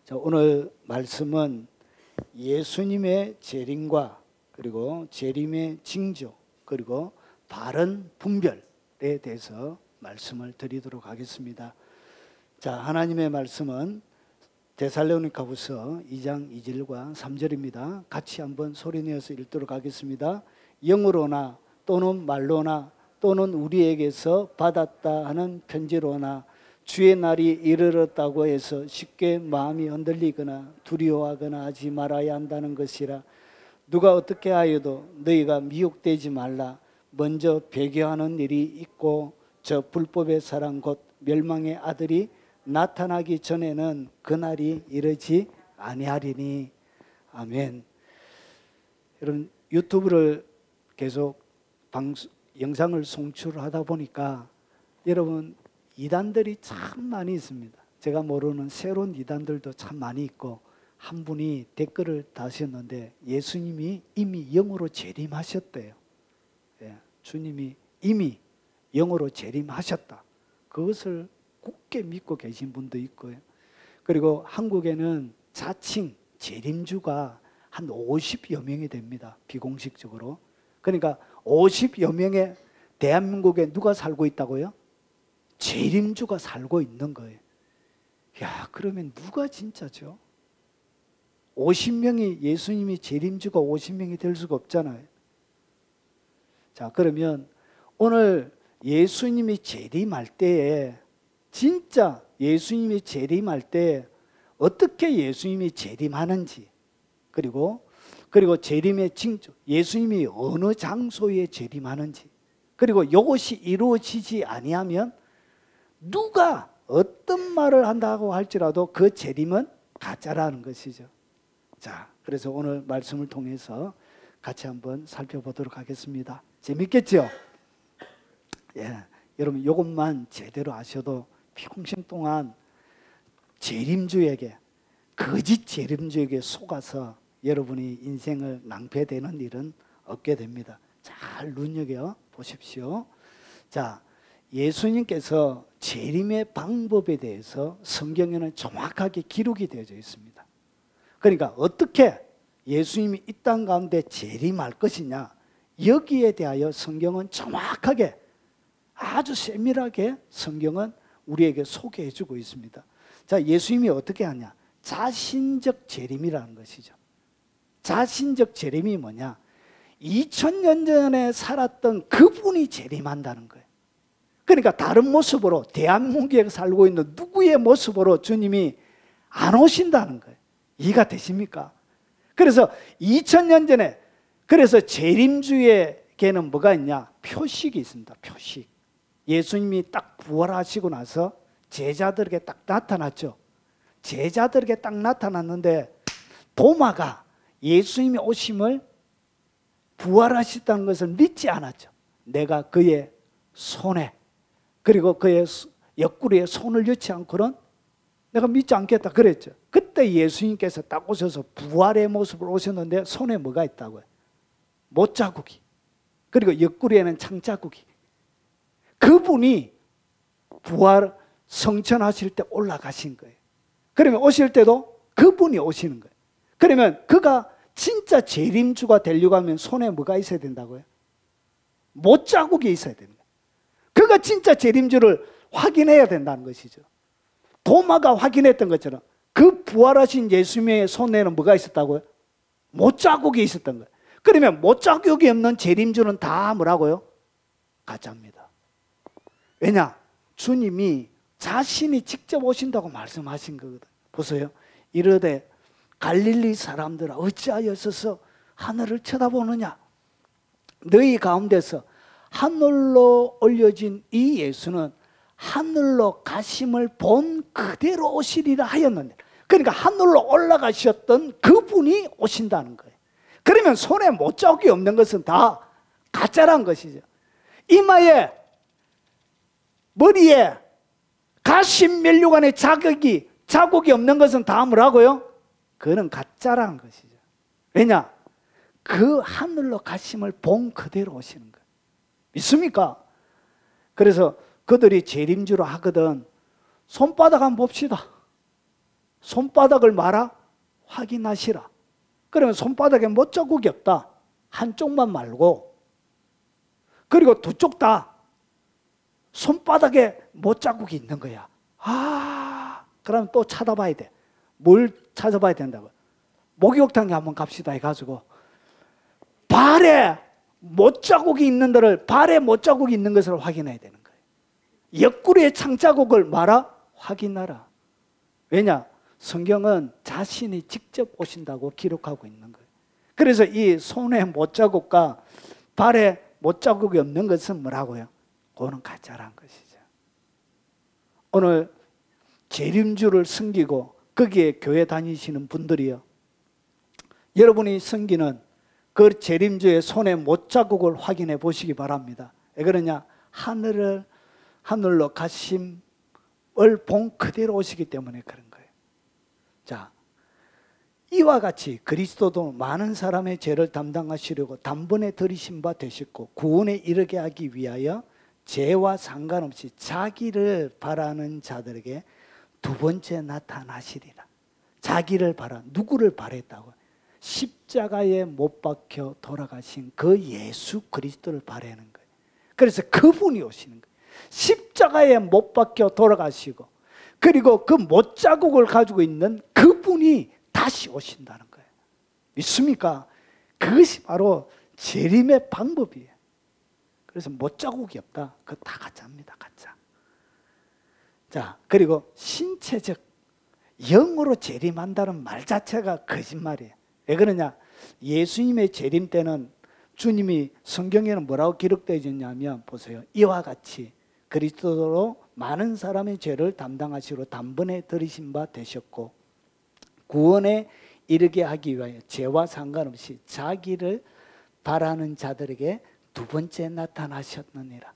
자, 오늘 말씀은 예수님의 재림과 그리고 재림의 징조 그리고 바른 분별에 대해서 말씀을 드리도록 하겠습니다. 자, 하나님의 말씀은 데살로니가후서 2장 2절과 3절입니다. 같이 한번 소리내어서 읽도록 하겠습니다. 영으로나 또는 말로나 또는 우리에게서 받았다 하는 편지로나 주의 날이 이르렀다고 해서 쉽게 마음이 흔들리거나 두려워하거나 하지 말아야 한다는 것이라. 누가 어떻게 하여도 너희가 미혹되지 말라. 먼저 배교하는 일이 있고 저 불법의 사랑 곧 멸망의 아들이 나타나기 전에는 그날이 이르지 아니하리니. 아멘. 여러분, 유튜브를 계속 영상을 송출하다 보니까 여러분 이단들이 참 많이 있습니다. 제가 모르는 새로운 이단들도 참 많이 있고, 한 분이 댓글을 다셨는데 예수님이 이미 영으로 재림하셨대요. 예, 주님이 이미 영으로 재림하셨다. 그것을 굳게 믿고 계신 분도 있고요. 그리고 한국에는 자칭 재림주가 한 50여 명이 됩니다. 비공식적으로. 그러니까 50여 명의 대한민국에 누가 살고 있다고요? 재림주가 살고 있는 거예요. 야, 그러면 누가 진짜죠? 50명이 예수님이 재림주가 50명이 될 수가 없잖아요. 자, 그러면 오늘 예수님이 재림할 때에 진짜 예수님이 재림할 때 어떻게 예수님이 재림하는지, 그리고 재림의 징조, 예수님이 어느 장소에 재림하는지, 그리고 이것이 이루어지지 아니하면 누가 어떤 말을 한다고 할지라도 그 재림은 가짜라는 것이죠. 자, 그래서 오늘 말씀을 통해서 같이 한번 살펴보도록 하겠습니다. 재밌겠죠? 예, 여러분 이것만 제대로 아셔도 평생 동안 재림주에게, 거짓 재림주에게 속아서 여러분이 인생을 낭패되는 일은 없게 됩니다. 잘 눈여겨 보십시오. 자, 예수님께서 재림의 방법에 대해서 성경에는 정확하게 기록이 되어져 있습니다. 그러니까 어떻게 예수님이 이 땅 가운데 재림할 것이냐, 여기에 대하여 성경은 정확하게, 아주 세밀하게 성경은 우리에게 소개해 주고 있습니다. 자, 예수님이 어떻게 하냐? 자신적 재림이라는 것이죠. 자신적 재림이 뭐냐? 2000년 전에 살았던 그분이 재림한다는 거예요. 그러니까 다른 모습으로, 대한민국에 살고 있는 누구의 모습으로 주님이 안 오신다는 거예요. 이해가 되십니까? 그래서 2000년 전에, 그래서 재림주에게는 뭐가 있냐? 표식이 있습니다. 표식. 예수님이 딱 부활하시고 나서 제자들에게 딱 나타났죠. 제자들에게 딱 나타났는데 도마가 예수님이 오심을, 부활하셨다는 것을 믿지 않았죠. 내가 그의 손에, 그리고 그의 옆구리에 손을 넣지 않고는 내가 믿지 않겠다 그랬죠. 그때 예수님께서 딱 오셔서 부활의 모습으로 오셨는데 손에 뭐가 있다고요? 못자국이, 그리고 옆구리에는 창자국이. 그분이 부활 성천하실 때 올라가신 거예요. 그러면 오실 때도 그분이 오시는 거예요. 그러면 그가 진짜 재림주가 되려고 하면 손에 뭐가 있어야 된다고요? 못자국이 있어야 되는 거예요. 그가 진짜 재림주를 확인해야 된다는 것이죠. 도마가 확인했던 것처럼 그 부활하신 예수님의 손에는 뭐가 있었다고요? 못자국이 있었던 거예요. 그러면 못자국이 없는 재림주는 다 뭐라고요? 가짜입니다. 왜냐? 주님이 자신이 직접 오신다고 말씀하신 거거든요. 보세요. 이르되 갈릴리 사람들아 어찌하여 서서 하늘을 쳐다보느냐? 너희 가운데서 하늘로 올려진 이 예수는 하늘로 가심을 본 그대로 오시리라 하였는데, 그러니까 하늘로 올라가셨던 그분이 오신다는 거예요. 그러면 손에 못자국이 없는 것은 다 가짜란 것이죠. 이마에, 머리에, 가심 면류관에 자국이 없는 것은 다 뭐라고요? 그는 가짜라는 것이죠. 왜냐? 그 하늘로 가심을 본 그대로 오시는 거예요. 믿습니까? 그래서 그들이 재림주로 하거든 손바닥 한번 봅시다. 손바닥을 말아 확인하시라. 그러면 손바닥에 못자국이 없다. 한쪽만 말고. 그리고 두 쪽 다 손바닥에 못자국이 있는 거야. 그러면 또 찾아봐야 돼. 뭘 찾아봐야 된다고? 목욕탕에 한번 갑시다 해가지고 발에 못자국이 있는 데를, 발에 못자국이 있는 것을 확인해야 되는 거예요. 옆구리에 창자국을 말아 확인하라. 왜냐? 성경은 자신이 직접 오신다고 기록하고 있는 거예요. 그래서 이 손에 못자국과 발에 못자국이 없는 것은 뭐라고요? 그거는 가짜라는 것이죠. 오늘 재림주를 섬기고 거기에 교회 다니시는 분들이요, 여러분이 섬기는 그 재림주의 손에 못자국을 확인해 보시기 바랍니다. 왜 그러냐? 하늘로 가심을 본 그대로 오시기 때문에 그런 거예요. 자, 이와 같이 그리스도도 많은 사람의 죄를 담당하시려고 단번에 들이신 바 되셨고 구원에 이르게 하기 위하여 죄와 상관없이 자기를 바라는 자들에게 두 번째 나타나시리라. 자기를 바라, 누구를 바랬다고? 십자가에 못 박혀 돌아가신 그 예수 그리스도를 바라는 거예요. 그래서 그분이 오시는 거예요. 십자가에 못 박혀 돌아가시고 그리고 그 못자국을 가지고 있는 그분이 다시 오신다는 거예요. 믿습니까? 그것이 바로 재림의 방법이에요. 그래서 못자국이 없다. 그거 다 가짜입니다. 가짜. 자, 그리고 신체적 영으로 재림한다는 말 자체가 거짓말이에요. 왜 그러냐? 예수님의 재림 때는 주님이 성경에는 뭐라고 기록되어 있냐면 보세요. 이와 같이 그리스도로 많은 사람의 죄를 담당하시러 단번에 들이신 바 되셨고 구원에 이르게 하기 위하여 죄와 상관없이 자기를 바라는 자들에게 두 번째 나타나셨느니라.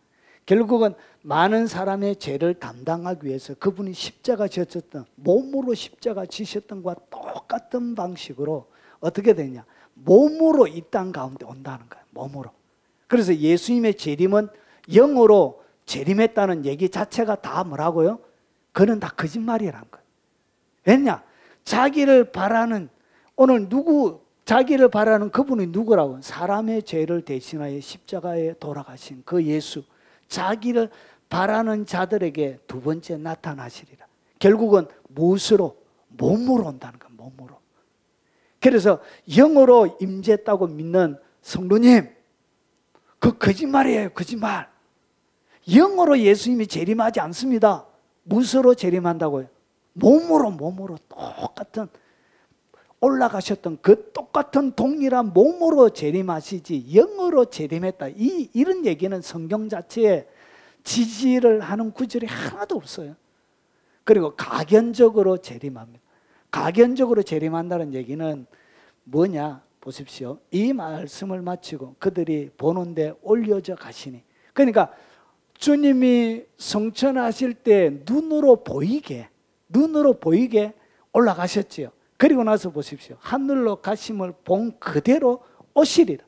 결국은 많은 사람의 죄를 담당하기 위해서 그분이 십자가 지셨던, 몸으로 십자가 지셨던 것과 똑같은 방식으로 어떻게 되냐? 몸으로 이 땅 가운데 온다는 거예요. 몸으로. 그래서 예수님의 재림은 영으로 재림했다는 얘기 자체가 다 뭐라고요? 그는 다 거짓말이라는 거예요. 왜냐? 자기를 바라는, 오늘 자기를 바라는 그분이 누구라고? 사람의 죄를 대신하여 십자가에 돌아가신 그 예수. 자기를 바라는 자들에게 두 번째 나타나시리라. 결국은 무엇으로? 몸으로 온다는 거예요. 몸으로. 그래서 영으로 임재했다고 믿는 성도님, 그 거짓말이에요. 거짓말. 영으로 예수님이 재림하지 않습니다. 무엇으로 재림한다고요? 몸으로 똑같은, 올라가셨던 그 똑같은 동일한 몸으로 재림하시지 영으로 재림했다. 이런 얘기는 성경 자체에 지지를 하는 구절이 하나도 없어요. 그리고 가견적으로 재림합니다. 가견적으로 재림한다는 얘기는 뭐냐? 보십시오. 이 말씀을 마치고 그들이 보는데 올려져 가시니. 그러니까 주님이 성천하실 때 눈으로 보이게 올라가셨지요. 그리고 나서 보십시오. 하늘로 가심을 본 그대로 오시리라.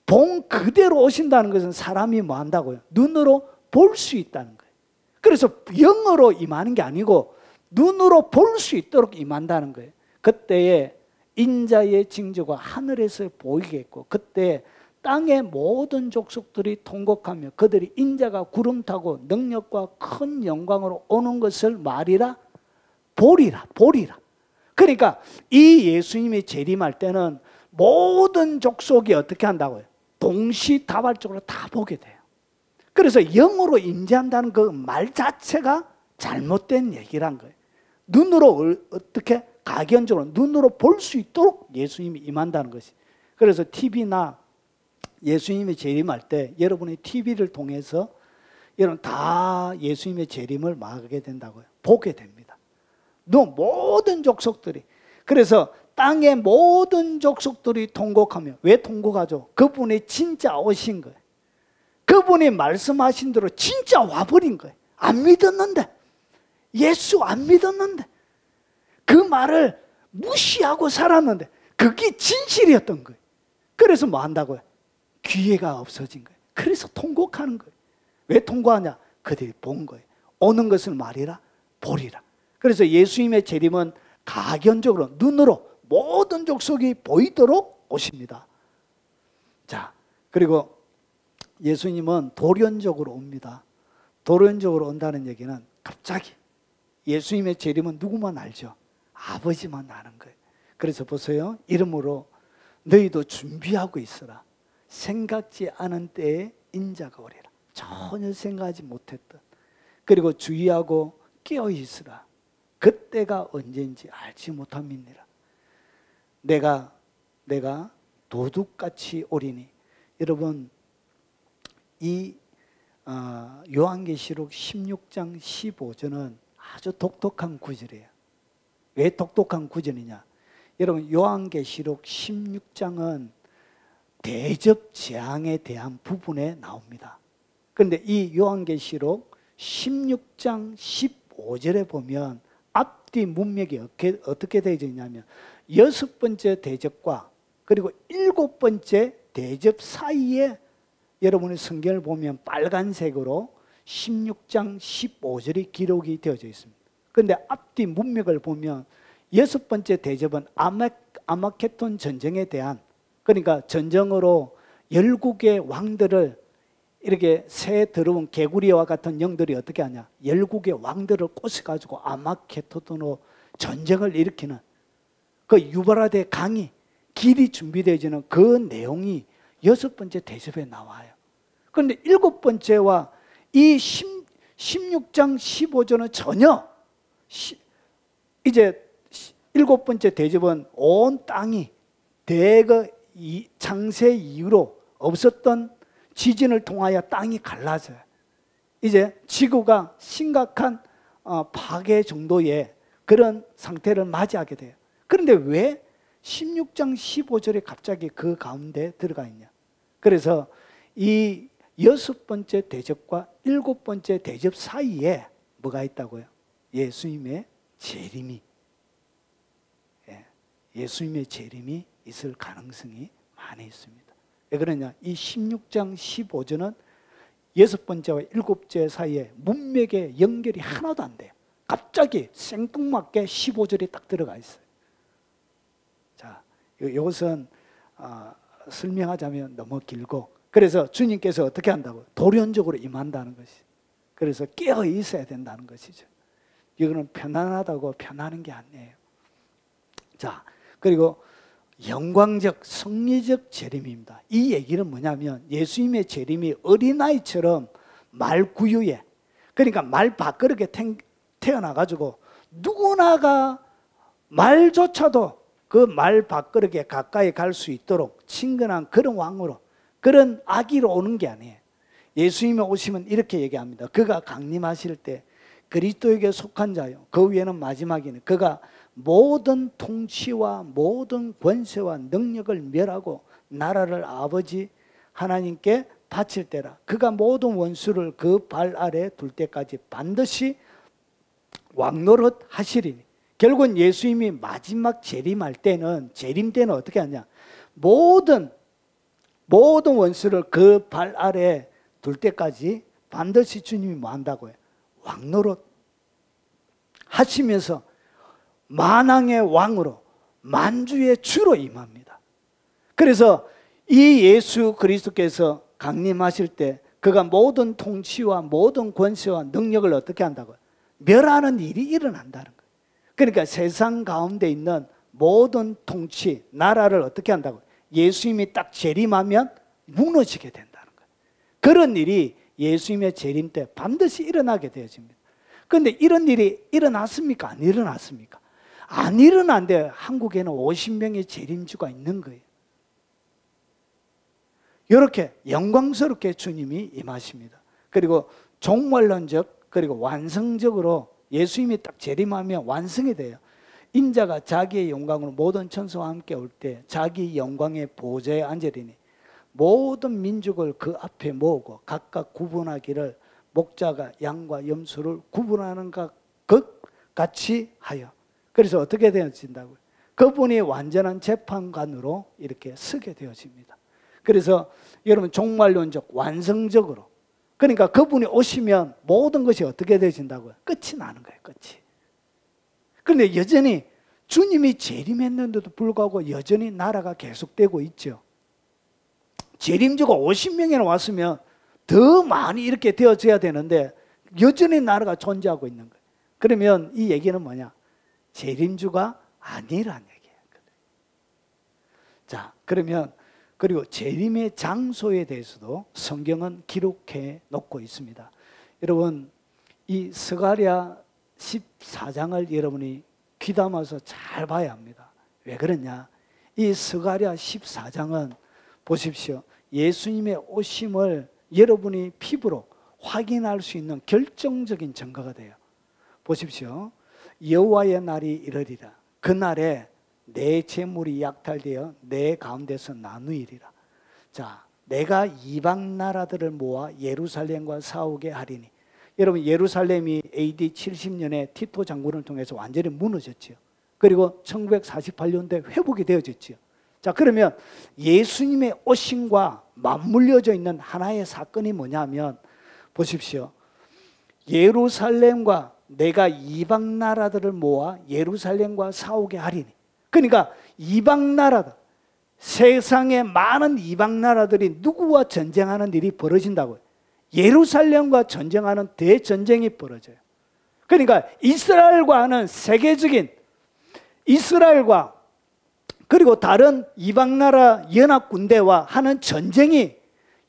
본 그대로 오신다는 것은 사람이 뭐 한다고요? 눈으로 볼 수 있다는 거예요. 그래서 영으로 임하는 게 아니고 눈으로 볼 수 있도록 임한다는 거예요. 그때에 인자의 징조가 하늘에서 보이게 했고 그때 땅의 모든 족속들이 통곡하며 그들이 인자가 구름 타고 능력과 큰 영광으로 오는 것을 말이라 보리라. 그러니까 이 예수님이 재림할 때는 모든 족속이 어떻게 한다고요? 동시다발적으로 다 보게 돼요. 그래서 영으로 임재한다는 그 말 자체가 잘못된 얘기란 거예요. 눈으로 어떻게 가견적으로 눈으로 볼 수 있도록 예수님이 임한다는 것이. 그래서 TV나 예수님이 재림할 때 여러분이 TV를 통해서 여러분 다 예수님의 재림을 막게 된다고요. 보게 됩니다. 모든 족속들이. 그래서 땅의 모든 족속들이 통곡하며. 왜 통곡하죠? 그분이 진짜 오신 거예요. 그분이 말씀하신 대로 진짜 와버린 거예요. 안 믿었는데, 예수 안 믿었는데, 그 말을 무시하고 살았는데 그게 진실이었던 거예요. 그래서 뭐 한다고요? 기회가 없어진 거예요. 그래서 통곡하는 거예요. 왜 통곡하냐? 그들이 본 거예요. 오는 것을 말이라 보리라. 그래서 예수님의 재림은 가견적으로 눈으로 모든 족속이 보이도록 오십니다. 자, 그리고 예수님은 돌연적으로 옵니다. 돌연적으로 온다는 얘기는 갑자기 예수님의 재림은 누구만 알죠? 아버지만 아는 거예요. 그래서 보세요. 이러므로 너희도 준비하고 있어라. 생각지 않은 때에 인자가 오리라. 전혀 생각하지 못했던. 그리고 주의하고 깨어 있으라. 그때가 언제인지 알지 못함이니라. 내가 도둑같이 오리니. 여러분, 이 요한계시록 16장 15절은 아주 독특한 구절이에요. 왜 독특한 구절이냐? 여러분, 요한계시록 16장은 대접 재앙에 대한 부분에 나옵니다. 그런데 이 요한계시록 16장 15절에 보면 앞뒤 문맥이 어떻게 되어 있냐면 6번째 대접과 그리고 7번째 대접 사이에 여러분의 성경을 보면 빨간색으로 16장 15절이 기록이 되어져 있습니다. 그런데 앞뒤 문맥을 보면 6번째 대접은 아마케톤 전쟁에 대한, 그러니까 전쟁으로 열국의 왕들을 이렇게 새 더러운 개구리와 같은 영들이 어떻게 하냐, 열국의 왕들을 꼬셔가지고 아마케톤으로 전쟁을 일으키는 그 유브라데 강이 길이 준비되어지는 그 내용이 6번째 대접에 나와요. 그런데 7번째와 이 16장 15절은 전혀, 이제 7번째 대접은 온 땅이 대거 창세 이후로 없었던 지진을 통하여 땅이 갈라져요. 이제 지구가 심각한 파괴 정도의 그런 상태를 맞이하게 돼요. 그런데 왜 16장 15절에 갑자기 그 가운데 들어가 있냐? 그래서 이 6번째 대접과 7번째 대접 사이에 뭐가 있다고요? 예수님의 재림이, 예수님의 재림이 있을 가능성이 많이 있습니다. 왜 그러냐? 이 16장 15절은 6번째와 7번째 사이에 문맥의 연결이 하나도 안 돼요. 갑자기 생뚱맞게 15절이 딱 들어가 있어요. 자, 이것은 설명하자면 너무 길고, 그래서 주님께서 어떻게 한다고? 돌연적으로 임한다는 것이. 그래서 깨어 있어야 된다는 것이죠. 이거는 편안하다고 편안한 게 아니에요. 자, 그리고 영광적, 성리적 재림입니다. 이 얘기는 뭐냐면 예수님의 재림이 어린아이처럼 말구유에, 그러니까 말 밥그릇에 태어나가지고 누구나가 말조차도 그 말 밥그릇에 가까이 갈 수 있도록 친근한 그런 왕으로, 그런 아기로 오는 게 아니에요. 예수님이 오시면 이렇게 얘기합니다. 그가 강림하실 때 그리스도에게 속한 자요, 그 위에는 마지막이네. 그가 모든 통치와 모든 권세와 능력을 멸하고 나라를 아버지 하나님께 바칠 때라. 그가 모든 원수를 그 발 아래 둘 때까지 반드시 왕노릇 하시리니. 결국은 예수님이 마지막 재림할 때는, 재림 때는 어떻게 하냐, 모든 원수를 그 발 아래 둘 때까지 반드시 주님이 뭐 한다고요? 왕노릇 하시면서 만왕의 왕으로, 만주의 주로 임합니다. 그래서 이 예수 그리스도께서 강림하실 때 그가 모든 통치와 모든 권세와 능력을 어떻게 한다고요? 멸하는 일이 일어난다는 거예요. 그러니까 세상 가운데 있는 모든 통치, 나라를 어떻게 한다고요? 예수님이 딱 재림하면 무너지게 된다는 거예요. 그런 일이 예수님의 재림 때 반드시 일어나게 되어집니다. 그런데 이런 일이 일어났습니까? 안 일어났습니까? 안 일어난데 한국에는 50명의 재림주가 있는 거예요. 이렇게 영광스럽게 주님이 임하십니다. 그리고 종말론적, 그리고 완성적으로 예수님이 딱 재림하면 완성이 돼요. 인자가 자기의 영광으로 모든 천사와 함께 올 때 자기 영광의 보좌에 앉으리니 모든 민족을 그 앞에 모으고 각각 구분하기를 목자가 양과 염소를 구분하는 것 같이 하여. 그래서 어떻게 되어진다고요? 그분이 완전한 재판관으로 이렇게 서게 되어집니다. 그래서 여러분, 종말론적, 완성적으로, 그러니까 그분이 오시면 모든 것이 어떻게 되어진다고요? 끝이 나는 거예요. 끝이. 그런데 여전히 주님이 재림했는데도 불구하고 여전히 나라가 계속되고 있죠. 재림주가 50명이나 왔으면 더 많이 이렇게 되어져야 되는데 여전히 나라가 존재하고 있는 거예요. 그러면 이 얘기는 뭐냐? 재림주가 아니라는 얘기예요. 자, 그러면 그리고 재림의 장소에 대해서도 성경은 기록해 놓고 있습니다. 여러분, 이 스가랴 14장을 여러분이 귀담아서 잘 봐야 합니다. 왜 그러냐? 이 스가랴 14장은 보십시오. 예수님의 오심을 여러분이 피부로 확인할 수 있는 결정적인 증거가 돼요. 보십시오. 여호와의 날이 이르리라. 그날에 내 재물이 약탈되어 내 가운데서 나누이리라. 자, 내가 이방 나라들을 모아 예루살렘과 싸우게 하리니. 여러분, 예루살렘이 AD 70년에 티토 장군을 통해서 완전히 무너졌죠. 그리고 1948년도에 회복이 되어졌죠. 자, 그러면 예수님의 오심과 맞물려져 있는 하나의 사건이 뭐냐면 보십시오. 예루살렘과 내가 이방 나라들을 모아 예루살렘과 싸우게 하리니. 그러니까 이방 나라들, 세상의 많은 이방 나라들이 누구와 전쟁하는 일이 벌어진다고요. 예루살렘과 전쟁하는 대전쟁이 벌어져요. 그러니까 이스라엘과 하는 세계적인, 이스라엘과 그리고 다른 이방 나라 연합 군대와 하는 전쟁이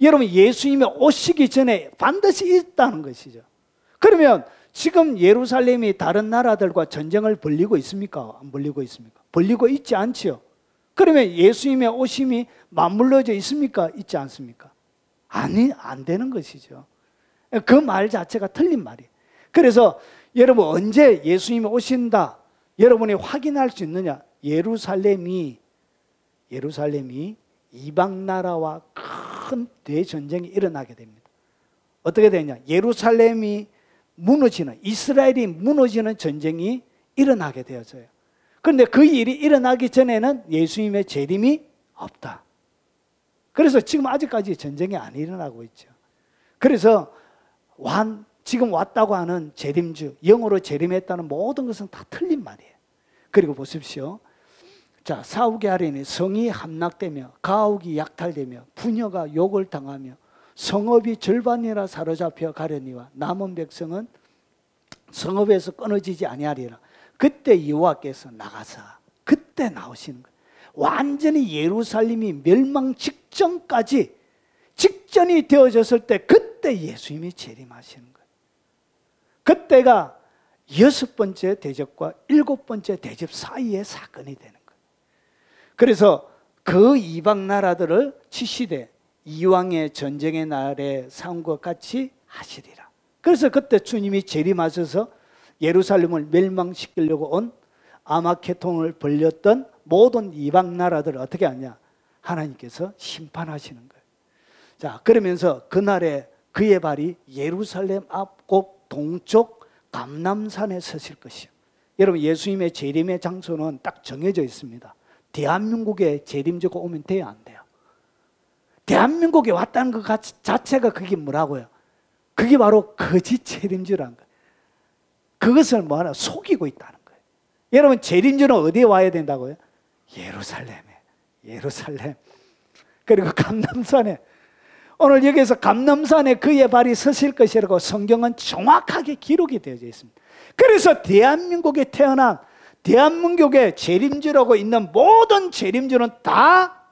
여러분 예수님이 오시기 전에 반드시 있다는 것이죠. 그러면 지금 예루살렘이 다른 나라들과 전쟁을 벌이고 있습니까? 안 벌이고 있습니까? 벌이고 있지 않지요. 그러면 예수님의 오심이 맞물려져 있습니까? 있지 않습니까? 아니, 안 되는 것이죠. 그 말 자체가 틀린 말이에요. 그래서 여러분 언제 예수님이 오신다 여러분이 확인할 수 있느냐? 예루살렘이 이방 나라와 큰 대전쟁이 일어나게 됩니다. 어떻게 되냐? 예루살렘이 무너지는, 이스라엘이 무너지는 전쟁이 일어나게 되어져요. 그런데 그 일이 일어나기 전에는 예수님의 재림이 없다. 그래서 지금 아직까지 전쟁이 안 일어나고 있죠. 그래서 지금 왔다고 하는 재림주, 영으로 재림했다는 모든 것은 다 틀린 말이에요. 그리고 보십시오. 자, 싸우게 하리니 성이 함락되며 가옥이 약탈되며 부녀가 욕을 당하며 성읍이 절반이라 사로잡혀 가려니와 남은 백성은 성읍에서 끊어지지 아니하리라. 그때 여호와께서 나가사, 그때 나오시는 거예요. 완전히 예루살렘이 멸망 직전까지, 직전이 되어졌을 때 그때 예수님이 재림하시는 거예요. 그때가 6번째 대접과 7번째 대접 사이의 사건이 되는 거예요. 그래서 그 이방 나라들을 치시되 이왕의 전쟁의 날에 싸운 것 같이 하시리라. 그래서 그때 주님이 재림하셔서 예루살렘을 멸망시키려고 온 아마케톤을 벌렸던 모든 이방 나라들을 어떻게 하냐? 하나님께서 심판하시는 거예요. 자, 그러면서 그날에 그의 발이 예루살렘 앞곡 동쪽 감람산에 서실 것이요. 여러분, 예수님의 재림의 장소는 딱 정해져 있습니다. 대한민국에 재림주가 오면 돼요, 안 돼요? 대한민국에 왔다는 것 자체가 그게 뭐라고요? 그게 바로 거짓 재림주라는 거예요. 그것을 뭐하나 속이고 있다는 거예요. 여러분, 재림주는 어디에 와야 된다고요? 예루살렘에. 예루살렘. 그리고 감람산에. 오늘 여기서 감람산에 그의 발이 서실 것이라고 성경은 정확하게 기록이 되어져 있습니다. 그래서 대한민국에 태어난, 대한민국에 재림주라고 있는 모든 재림주는 다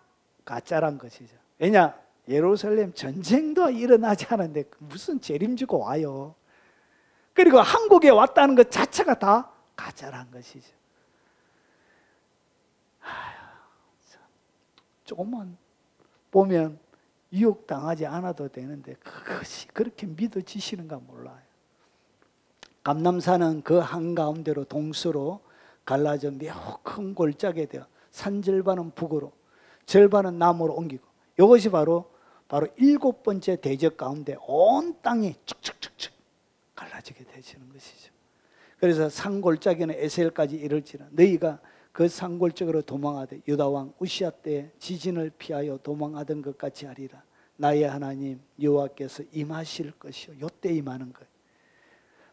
가짜란 것이죠. 왜냐? 예루살렘 전쟁도 일어나지 않았는데 무슨 재림주가 와요. 그리고 한국에 왔다는 것 자체가 다 가짜란 것이죠. 조금만 보면 유혹당하지 않아도 되는데 그것이 그렇게 믿어지시는가 몰라요. 감람산은 그 한가운데로 동서로 갈라져 매우 큰 골짜기에 되어 산 절반은 북으로 절반은 남으로 옮기고, 이것이 바로 7번째 대적 가운데 온 땅이 축축축축 갈라지게 되시는 것이죠. 그래서 산골짜기는 에셀까지 이를지라 너희가 그 산골쪽으로 도망하되 유다왕 우시아 때 지진을 피하여 도망하던 것 같이 하리라. 나의 하나님 여호와께서 임하실 것이요. 요때 임하는 거예요.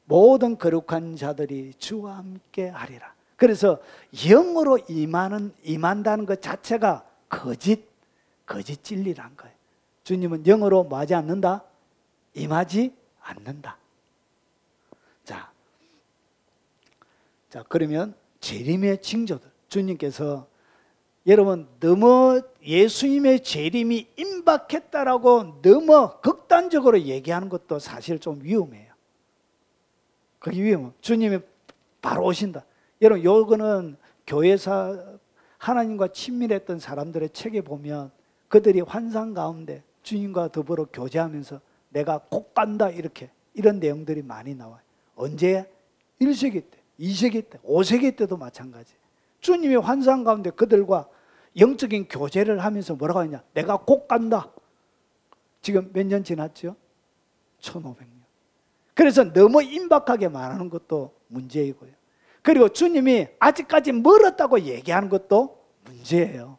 모든 거룩한 자들이 주와 함께 하리라. 그래서 영으로 임한다는 것 자체가 거짓 진리란 거예요. 주님은 영으로 뭐하지 않는다? 임하지 않는다. 자, 그러면 재림의 징조들. 주님께서 여러분 너무 예수님의 재림이 임박했다라고 너무 극단적으로 얘기하는 것도 사실 좀 위험해요. 그게 위험해요. 주님이 바로 오신다. 여러분 요거는 교회사 하나님과 친밀했던 사람들의 책에 보면 그들이 환상 가운데 주님과 더불어 교제하면서 내가 곧 간다 이런 내용들이 많이 나와요. 언제? 1세기 때, 2세기 때, 5세기 때도 마찬가지. 주님이 환상 가운데 그들과 영적인 교제를 하면서 뭐라고 하냐? 내가 곧 간다. 지금 몇 년 지났죠? 1500년. 그래서 너무 임박하게 말하는 것도 문제이고요. 그리고 주님이 아직까지 멀었다고 얘기하는 것도 문제예요.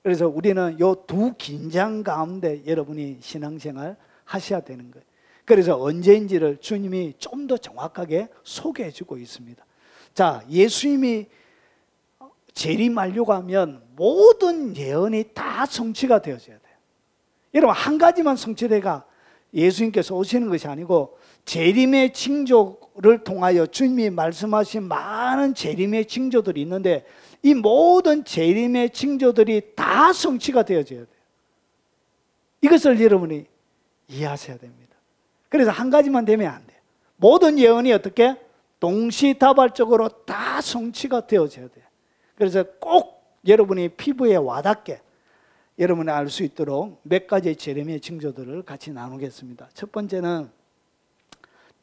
그래서 우리는 이 두 긴장 가운데 여러분이 신앙생활 하셔야 되는 거예요. 그래서 언제인지를 주님이 좀 더 정확하게 소개해 주고 있습니다. 자, 예수님이 재림하려고 하면 모든 예언이 다 성취가 되어져야 돼요. 여러분 한 가지만 성취되가 예수님께서 오시는 것이 아니고 재림의 징조를 통하여 주님이 말씀하신 많은 재림의 징조들이 있는데 이 모든 재림의 징조들이 다 성취가 되어져야 돼요. 이것을 여러분이 이해하셔야 됩니다. 그래서 한 가지만 되면 안 돼요. 모든 예언이 어떻게? 동시다발적으로 다 성취가 되어져야 돼요. 그래서 꼭 여러분이 피부에 와닿게 여러분이 알 수 있도록 몇 가지의 재림의 징조들을 같이 나누겠습니다. 첫 번째는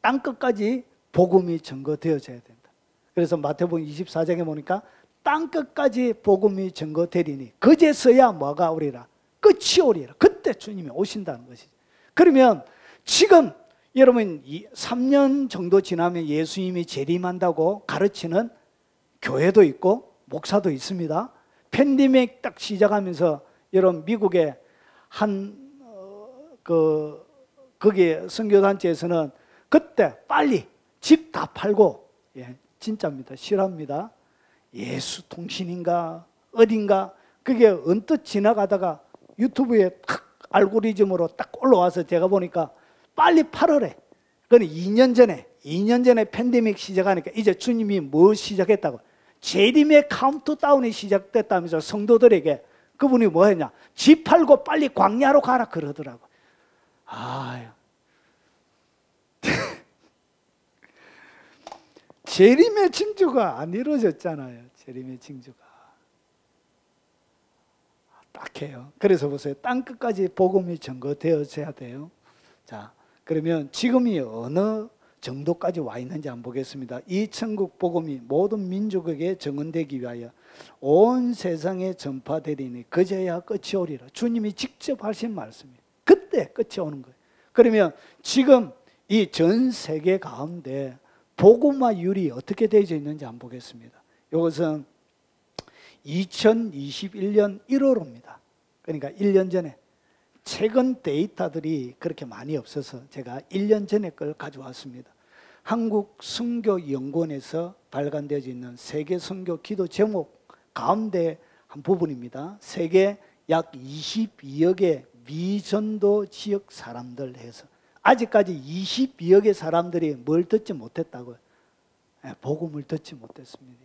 땅끝까지 복음이 전거되어져야 된다. 그래서 마태복음 24장에 보니까 땅끝까지 복음이 전거되리니 그제서야 뭐가 오리라? 끝이 오리라. 그때 주님이 오신다는 것이죠. 그러면 지금 여러분 3년 정도 지나면 예수님이 재림한다고 가르치는 교회도 있고 목사도 있습니다. 팬데믹 딱 시작하면서 여러분 미국의 거기에 선교단체에서는 그때 빨리 집 다 팔고, 진짜입니다. 실화입니다. 예수 통신인가 어딘가 그게 언뜻 지나가다가 유튜브에 탁 알고리즘으로 딱 올라와서 제가 보니까 빨리 팔으래. 그건 2년 전에 팬데믹 시작하니까 이제 주님이 뭐 시작했다고? 재림의 카운트다운이 시작됐다면서 성도들에게 그분이 뭐 했냐? 집 팔고 빨리 광야로 가라 그러더라고. 아유. 재림의 징조가 안 이루어졌잖아요. 재림의 징조가. 딱해요. 그래서 보세요. 땅끝까지 복음이 전거되어져야 돼요. 자, 그러면 지금이 어느 정도까지 와 있는지 한번 보겠습니다. 이 천국 복음이 모든 민족에게 정언되기 위하여 온 세상에 전파되리니 그제야 끝이 오리라. 주님이 직접 하신 말씀이에요. 그때 끝이 오는 거예요. 그러면 지금 이 전 세계 가운데 복음화율이 어떻게 되어져 있는지 한번 보겠습니다. 이것은 2021년 1월호입니다. 그러니까 1년 전에 최근 데이터들이 그렇게 많이 없어서 제가 1년 전에 걸 가져왔습니다. 한국선교연구원에서 발간되어져 있는 세계 선교 기도 제목 가운데 한 부분입니다. 세계 약 22억의 미전도 지역 사람들 해서 아직까지 22억의 사람들이 뭘 듣지 못했다고요? 복음을 듣지 못했습니다.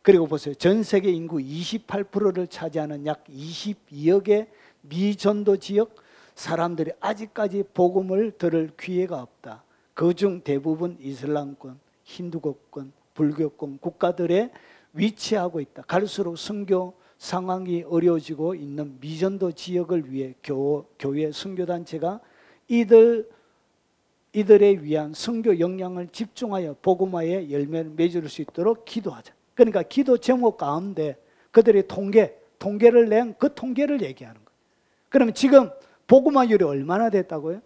그리고 보세요. 전 세계 인구 28%를 차지하는 약 22억의 미전도 지역 사람들이 아직까지 복음을 들을 기회가 없다. 그중 대부분 이슬람권, 힌두교권, 불교권 국가들에 위치하고 있다. 갈수록 선교 상황이 어려워지고 있는 미전도 지역을 위해 교회 선교단체가 이들에 위한 선교 역량을 집중하여 복음화의 열매를 맺을 수 있도록 기도하자. 그러니까 기도 제목 가운데 그들의 통계를 낸 그 통계를 얘기하는 거예요. 그러면 지금 복음화율이 얼마나 됐다고요?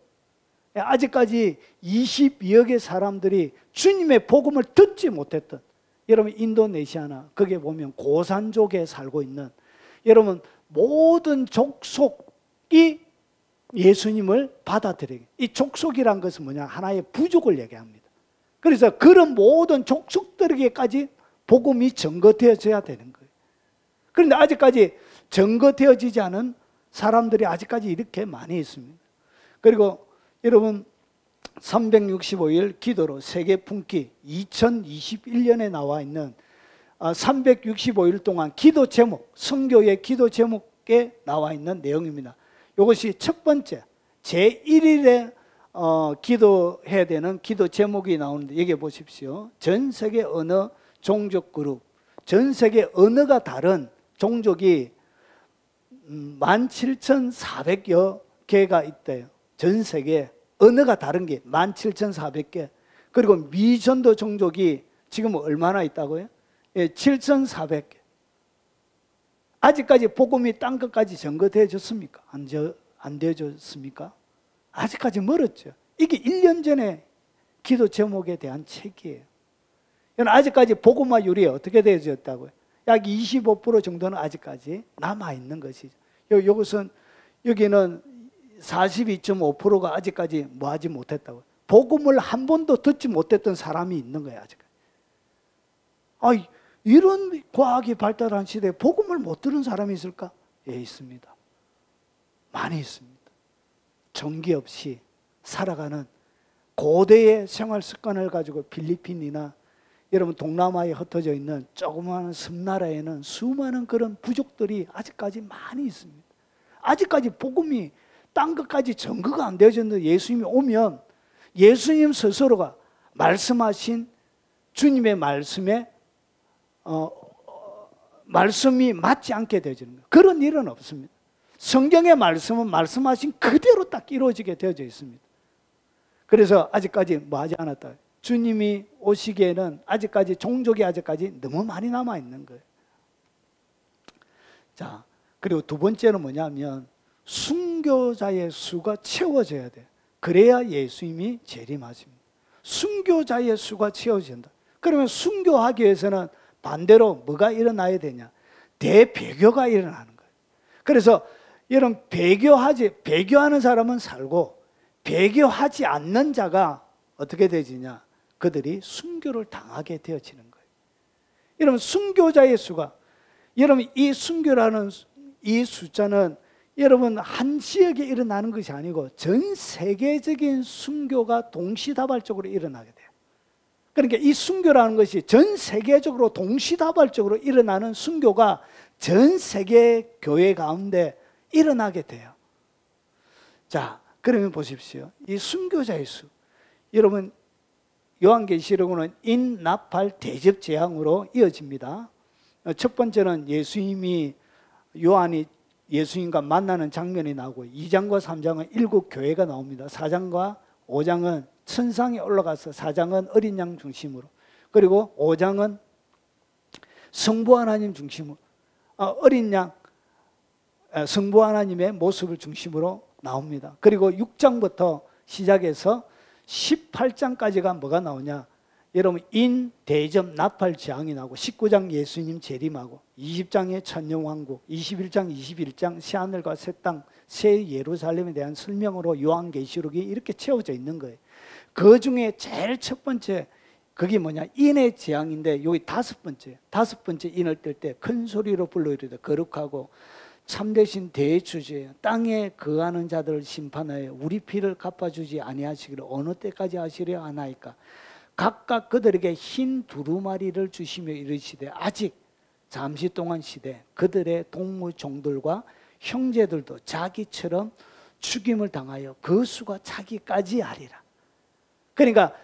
아직까지 22억의 사람들이 주님의 복음을 듣지 못했던, 여러분 인도네시아나 거기에 보면 고산족에 살고 있는 여러분 모든 족속이 예수님을 받아들이게. 이 족속이란 것은 뭐냐? 하나의 부족을 얘기합니다. 그래서 그런 모든 족속들에게까지 복음이 증거되어져야 되는 거예요. 그런데 아직까지 증거되어지지 않은 사람들이 아직까지 이렇게 많이 있습니다. 그리고 여러분 365일 기도로 세계 품기 2021년에 나와 있는 365일 동안 기도 제목, 선교의 기도 제목에 나와 있는 내용입니다. 이것이 첫 번째 제1일에 기도해야 되는 기도 제목이 나오는데 여기 보십시오. 전 세계 어느 종족 그룹, 전 세계 언어가 다른 종족이 17,400여 개가 있대요. 전 세계 언어가 다른 게 17,400개. 그리고 미전도 종족이 지금 얼마나 있다고요? 7,400개. 아직까지 복음이 땅 끝까지 전거되어졌습니까? 안 되어졌습니까? 아직까지 멀었죠. 이게 1년 전에 기도 제목에 대한 책이에요. 아직까지 복음화율이 어떻게 되어졌다고요? 약 25% 정도는 아직까지 남아있는 것이죠. 여기는 42.5%가 아직까지 뭐 하지 못했다고요. 복음을 한 번도 듣지 못했던 사람이 있는 거예요, 아직까지. 이런 과학이 발달한 시대에 복음을 못 들은 사람이 있을까? 예, 있습니다. 많이 있습니다. 전기 없이 살아가는 고대의 생활 습관을 가지고 필리핀이나 여러분 동남아에 흩어져 있는 조그마한 섬나라에는 수많은 그런 부족들이 아직까지 많이 있습니다. 아직까지 복음이 땅끝까지 전거가 안 되어졌는데 예수님이 오면 예수님 스스로가 말씀하신 주님의 말씀에 말씀이 맞지 않게 되어지는 거예요. 그런 일은 없습니다. 성경의 말씀은 말씀하신 그대로 딱 이루어지게 되어져 있습니다. 그래서 아직까지 뭐 하지 않았다. 주님이 오시기에는 아직까지 종족이 아직까지 너무 많이 남아 있는 거예요. 자, 그리고 두 번째는 뭐냐면 순교자의 수가 채워져야 돼요. 그래야 예수님이 재림하십니다. 순교자의 수가 채워진다. 그러면 순교하기 위해서는 반대로 뭐가 일어나야 되냐? 대배교가 일어나는 거예요. 그래서 여러분 배교하는 사람은 살고 배교하지 않는 자가 어떻게 되지냐? 그들이 순교를 당하게 되어지는 거예요. 여러분 순교자의 수가 여러분 이 순교라는 이 숫자는 여러분 한 지역에 일어나는 것이 아니고 전 세계적인 순교가 동시다발적으로 일어나게 돼요. 그러니까 이 순교라는 것이 전 세계적으로 동시다발적으로 일어나는 순교가 전 세계 교회 가운데 일어나게 돼요. 자, 그러면 보십시오. 이 순교자의 수. 여러분 요한계시록은 인나팔 대접 재앙으로 이어집니다. 첫 번째는 요한이 예수님과 만나는 장면이 나오고 2장과 3장은 7교회가 나옵니다. 4장과 5장은 천상에 올라가서 4장은 어린 양 중심으로 그리고 5장은 성부 하나님 중심으로 어린 양 성부 하나님의 모습을 중심으로 나옵니다. 그리고 6장부터 시작해서 18장까지가 뭐가 나오냐? 여러분 인대접 나팔 재앙이 나오고 19장 예수님 재림하고 20장의 천년왕국 21장 새하늘과 새 땅 새 예루살렘에 대한 설명으로 요한계시록이 이렇게 채워져 있는 거예요. 그 중에 제일 첫 번째 그게 뭐냐? 인의 재앙인데 여기 다섯 번째 인을 뜰 때 큰 소리로 불러 이르되 거룩하고 참되신 대주제 땅에 거하는 자들을 심판하여 우리 피를 갚아주지 아니하시기를 어느 때까지 하시려 하나이까? 각각 그들에게 흰 두루마리를 주시며 이르시되 아직 잠시 동안 시대 그들의 동무 종들과 형제들도 자기처럼 죽임을 당하여 그 수가 차기까지 하리라. 그러니까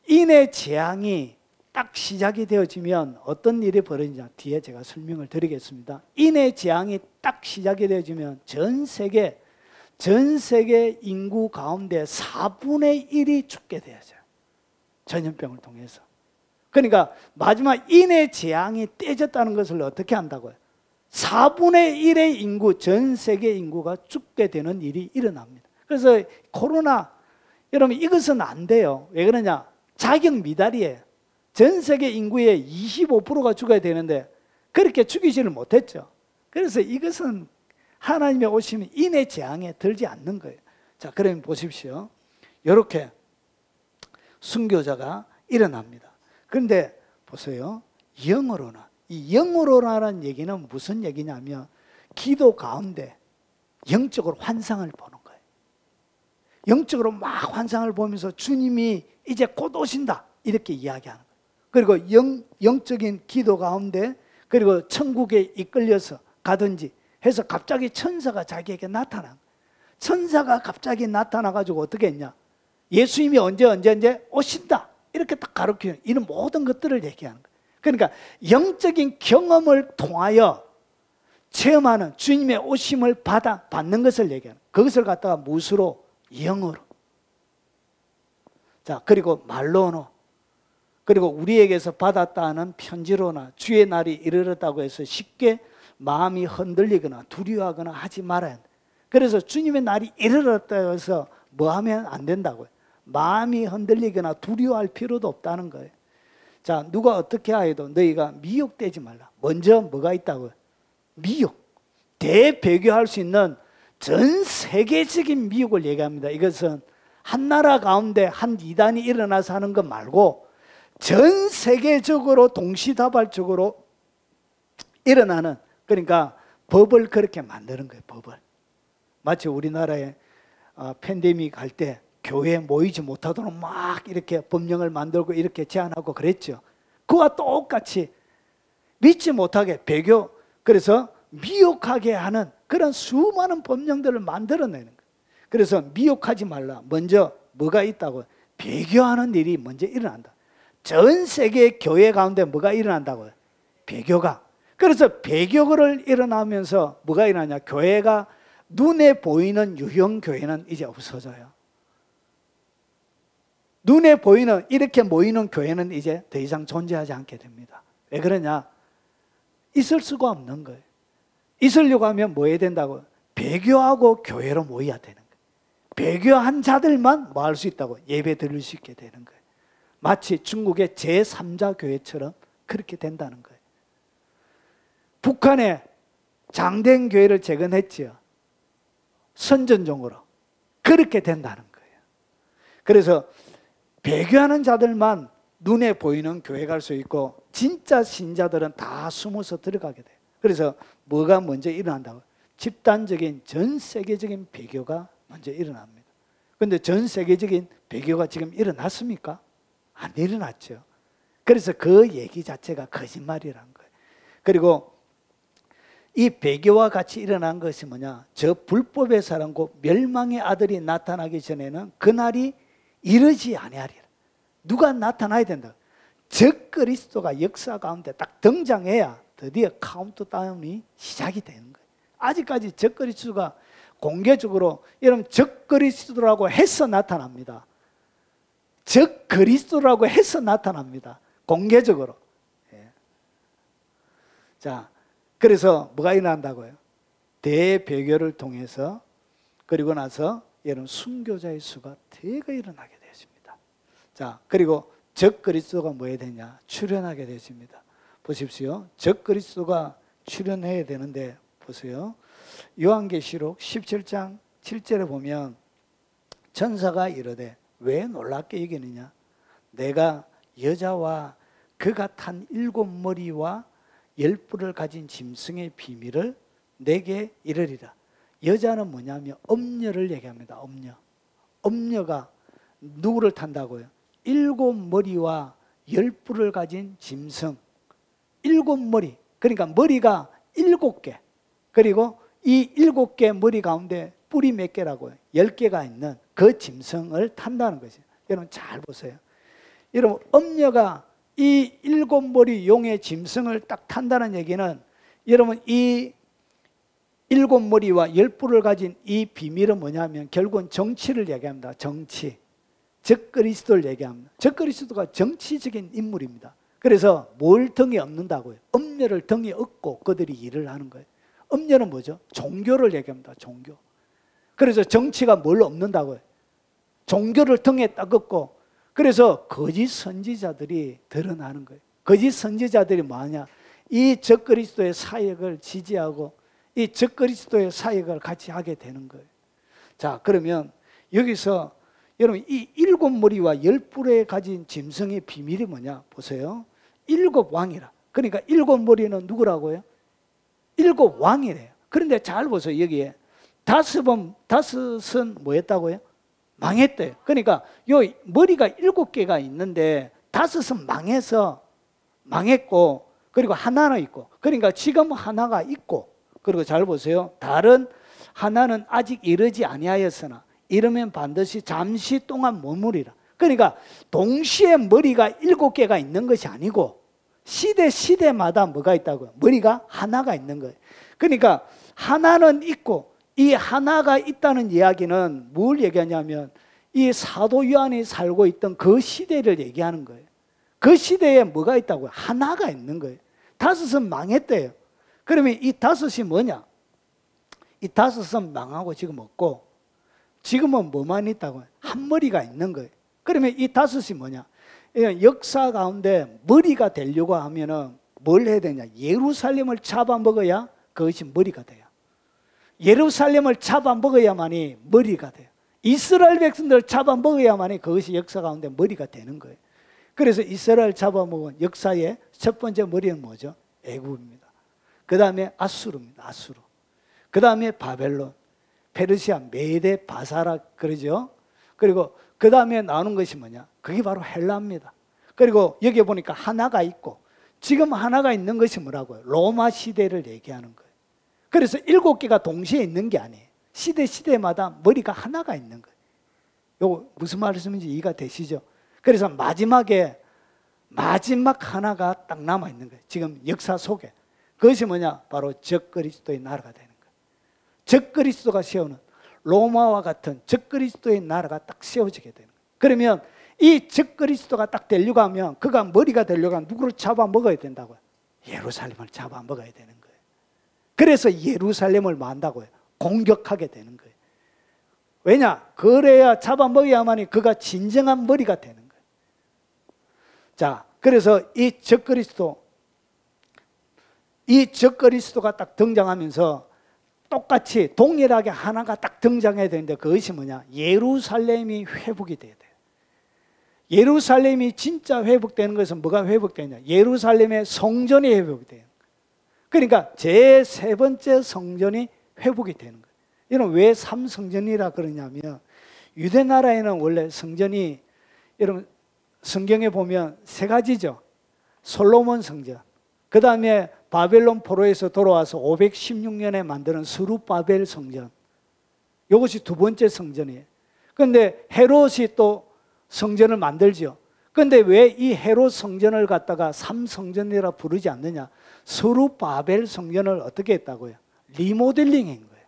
인의 재앙이 딱 시작이 되어지면 어떤 일이 벌어지냐 뒤에 제가 설명을 드리겠습니다. 인의 재앙이 딱 시작이 되어지면 전 세계 인구 가운데 4분의 1이 죽게 되어져요. 전염병을 통해서. 그러니까 마지막 인의 재앙이 떼졌다는 것을 어떻게 한다고요? 4분의 1의 인구, 전 세계 인구가 죽게 되는 일이 일어납니다. 그래서 코로나 여러분 이것은 안 돼요. 왜 그러냐? 자격 미달이에요. 전 세계 인구의 25%가 죽어야 되는데 그렇게 죽이지를 못했죠. 그래서 이것은 하나님의 오시면 인의 재앙에 들지 않는 거예요. 자, 그러면 보십시오. 이렇게 순교자가 일어납니다. 그런데 보세요. 영으로는, 이 영으로라는 얘기는 무슨 얘기냐면 기도 가운데 영적으로 환상을 보는 거예요. 영적으로 막 환상을 보면서 주님이 이제 곧 오신다 이렇게 이야기하는 거예요. 그리고 영적인 기도 가운데, 그리고 천국에 이끌려서 가든지 해서 갑자기 천사가 자기에게 나타난, 천사가 갑자기 나타나가지고 어떻게 했냐, 예수님이 언제 오신다 이렇게 딱 가르치는, 이런 모든 것들을 얘기하는 거예요. 그러니까 영적인 경험을 통하여 체험하는 주님의 오심을 받는 것을 얘기하는, 그것을 갖다가 무수로 영어로, 자, 그리고 말로노, 그리고 우리에게서 받았다는 편지로나 주의 날이 이르렀다고 해서 쉽게 마음이 흔들리거나 두려워하거나 하지 말아야 한다. 그래서 주님의 날이 이르렀다고 해서 뭐 하면 안 된다고요. 마음이 흔들리거나 두려워할 필요도 없다는 거예요. 자, 누가 어떻게 하여도 너희가 미혹되지 말라. 먼저 뭐가 있다고요? 미혹. 대배교할 수 있는 전 세계적인 미혹을 얘기합니다. 이것은 한 나라 가운데 한 이단이 일어나서 하는 것 말고 전 세계적으로 동시다발적으로 일어나는, 그러니까 법을 그렇게 만드는 거예요. 법을. 마치 우리나라에 팬데믹 할 때 교회에 모이지 못하도록 막 이렇게 법령을 만들고 이렇게 제안하고 그랬죠. 그와 똑같이 믿지 못하게 배교, 그래서 미혹하게 하는 그런 수많은 법령들을 만들어내는 거예요. 그래서 미혹하지 말라. 먼저 뭐가 있다고? 배교하는 일이 먼저 일어난다. 전 세계 교회 가운데 뭐가 일어난다고요? 배교가. 그래서 배교를 일어나면서 뭐가 일어나냐? 교회가 눈에 보이는 유형 교회는 이제 없어져요. 눈에 보이는 이렇게 모이는 교회는 이제 더 이상 존재하지 않게 됩니다. 왜 그러냐? 있을 수가 없는 거예요. 있으려고 하면 뭐 해야 된다고? 배교하고 교회로 모여야 되는 거예요. 배교한 자들만 뭐 할 수 있다고? 예배 드릴 수 있게 되는 거예요. 마치 중국의 제3자 교회처럼 그렇게 된다는 거예요. 북한에 장대인 교회를 재건했지요. 선전종으로. 그렇게 된다는 거예요. 그래서 배교하는 자들만 눈에 보이는 교회 갈 수 있고 진짜 신자들은 다 숨어서 들어가게 돼요. 그래서 뭐가 먼저 일어난다고요? 집단적인 전 세계적인 배교가 먼저 일어납니다. 그런데 전 세계적인 배교가 지금 일어났습니까? 안 일어났죠. 그래서 그 얘기 자체가 거짓말이라는 거예요. 그리고 이 배교와 같이 일어난 것이 뭐냐? 저 불법의 사람과 멸망의 아들이 나타나기 전에는 그날이 이르지 아니하리라. 누가 나타나야 된다? 적그리스도가 역사 가운데 딱 등장해야 드디어 카운트다운이 시작이 되는 거예요. 아직까지 적그리스도가 공개적으로, 여러분 적그리스도라고 해서 나타납니다. 적그리스도라고 해서 나타납니다. 공개적으로. 예. 자, 그래서 뭐가 일어난다고요? 대배교를 통해서, 그리고 나서 여러분 순교자의 수가 대거 일어나게 되었습니다. 자, 그리고 적그리스도가 뭐 해야 되냐? 출현하게 되었습니다. 보십시오. 적그리스도가 출현해야 되는데 보세요. 요한계시록 17장 7절에 보면 천사가 이르되 왜 놀랍게 여기느냐? 내가 여자와 그가 탄 7머리와 10뿔을 가진 짐승의 비밀을 내게 이르리라. 여자는 뭐냐면 엄녀를 얘기합니다. 엄녀가 누구를 탄다고요? 7머리와 10뿔을 가진 짐승. 7머리. 그러니까 머리가 7개. 그리고 이 7개 머리 가운데 뿔이 몇 개라고요? 10개가 있는 그 짐승을 탄다는 것이에요. 여러분 잘 보세요. 여러분 엄녀가 이 7머리 용의 짐승을 딱 탄다는 얘기는, 여러분 이 7머리와 10뿔을 가진 이 비밀은 뭐냐면 결국은 정치를 얘기합니다. 정치. 적그리스도를 얘기합니다. 적그리스도가 정치적인 인물입니다. 그래서 뭘 등에 업는다고요? 엄녀를 등에 업고 그들이 일을 하는 거예요. 엄녀는 뭐죠? 종교를 얘기합니다. 종교. 그래서 정치가 뭘 업는다고요? 종교를 등에 딱 업고, 그래서 거짓 선지자들이 드러나는 거예요. 거짓 선지자들이 뭐하냐? 이 적그리스도의 사역을 지지하고 이 적그리스도의 사역을 같이 하게 되는 거예요. 자, 그러면 여기서 여러분 이 7머리와 10뿔에 가진 짐승의 비밀이 뭐냐? 보세요. 7왕이라. 그러니까 7머리는 누구라고요? 7왕이래요. 그런데 잘 보세요. 여기에 다섯은 뭐였다고요? 망했대요. 그러니까 요 머리가 7개가 있는데 5은 망했고, 그리고 하나는 있고, 그러니까 지금 하나가 있고, 그리고 잘 보세요. 다른 하나는 아직 이르지 아니하였으나 이르면 반드시 잠시 동안 머무리라. 그러니까 동시에 머리가 7개가 있는 것이 아니고 시대마다 뭐가 있다고요? 머리가 하나가 있는 거예요. 그러니까 하나는 있고, 이 하나가 있다는 이야기는 뭘 얘기하냐면 이 사도 요한이 살고 있던 그 시대를 얘기하는 거예요. 그 시대에 뭐가 있다고요? 하나가 있는 거예요. 5은 망했대요. 그러면 이 5이 뭐냐? 이 5은 망하고 지금 없고 지금은 뭐만 있다고요? 한 머리가 있는 거예요. 그러면 이 5이 뭐냐? 역사 가운데 머리가 되려고 하면은 뭘 해야 되냐? 예루살렘을 잡아먹어야 그것이 머리가 돼요. 예루살렘을 잡아먹어야만이 머리가 돼요. 이스라엘 백성들을 잡아먹어야만이 그것이 역사 가운데 머리가 되는 거예요. 그래서 이스라엘 잡아먹은 역사의 첫 번째 머리는 뭐죠? 애굽입니다. 그 다음에 아수르입니다. 아수르. 그 다음에 바벨론, 페르시아, 메데, 바사라 그러죠. 그리고 그 다음에 나오는 것이 뭐냐? 그게 바로 헬라입니다. 그리고 여기 보니까 하나가 있고, 지금 하나가 있는 것이 뭐라고요? 로마 시대를 얘기하는 거예요. 그래서 7개가 동시에 있는 게 아니에요. 시대마다 머리가 하나가 있는 거예요. 이거 무슨 말씀인지 이해가 되시죠? 그래서 마지막 하나가 딱 남아 있는 거예요. 지금 역사 속에. 그것이 뭐냐? 바로 적그리스도의 나라가 되는 거예요. 적그리스도가 세우는 로마와 같은 적그리스도의 나라가 딱 세워지게 되는 거예요. 그러면 이 적그리스도가 딱 되려고 하면, 그가 머리가 되려고 하면 누구를 잡아먹어야 된다고요? 예루살렘을 잡아먹어야 되는 거예요. 그래서 예루살렘을 뭐 한다고요? 공격하게 되는 거예요. 왜냐? 그래야 잡아먹어야만이 그가 진정한 머리가 되는 거예요. 자, 그래서 이 적그리스도가 딱 등장하면서 똑같이 동일하게 하나가 딱 등장해야 되는데, 그것이 뭐냐? 예루살렘이 회복이 돼야 돼요. 예루살렘이 진짜 회복되는 것은 뭐가 회복되냐? 예루살렘의 성전이 회복이 돼요. 그러니까 제3번째 성전이 회복이 되는 거예요. 이런 왜 3성전이라 그러냐면, 유대 나라에는 원래 성전이, 여러분 성경에 보면 3가지죠. 솔로몬 성전, 그 다음에 바벨론 포로에서 돌아와서 516년에 만드는 스룹바벨 성전, 이것이 2번째 성전이에요. 그런데 헤롯이 또 성전을 만들죠. 그런데 왜 이 헤롯 성전을 갖다가 3성전이라 부르지 않느냐? 스룹바벨 성전을 어떻게 했다고요? 리모델링인 거예요.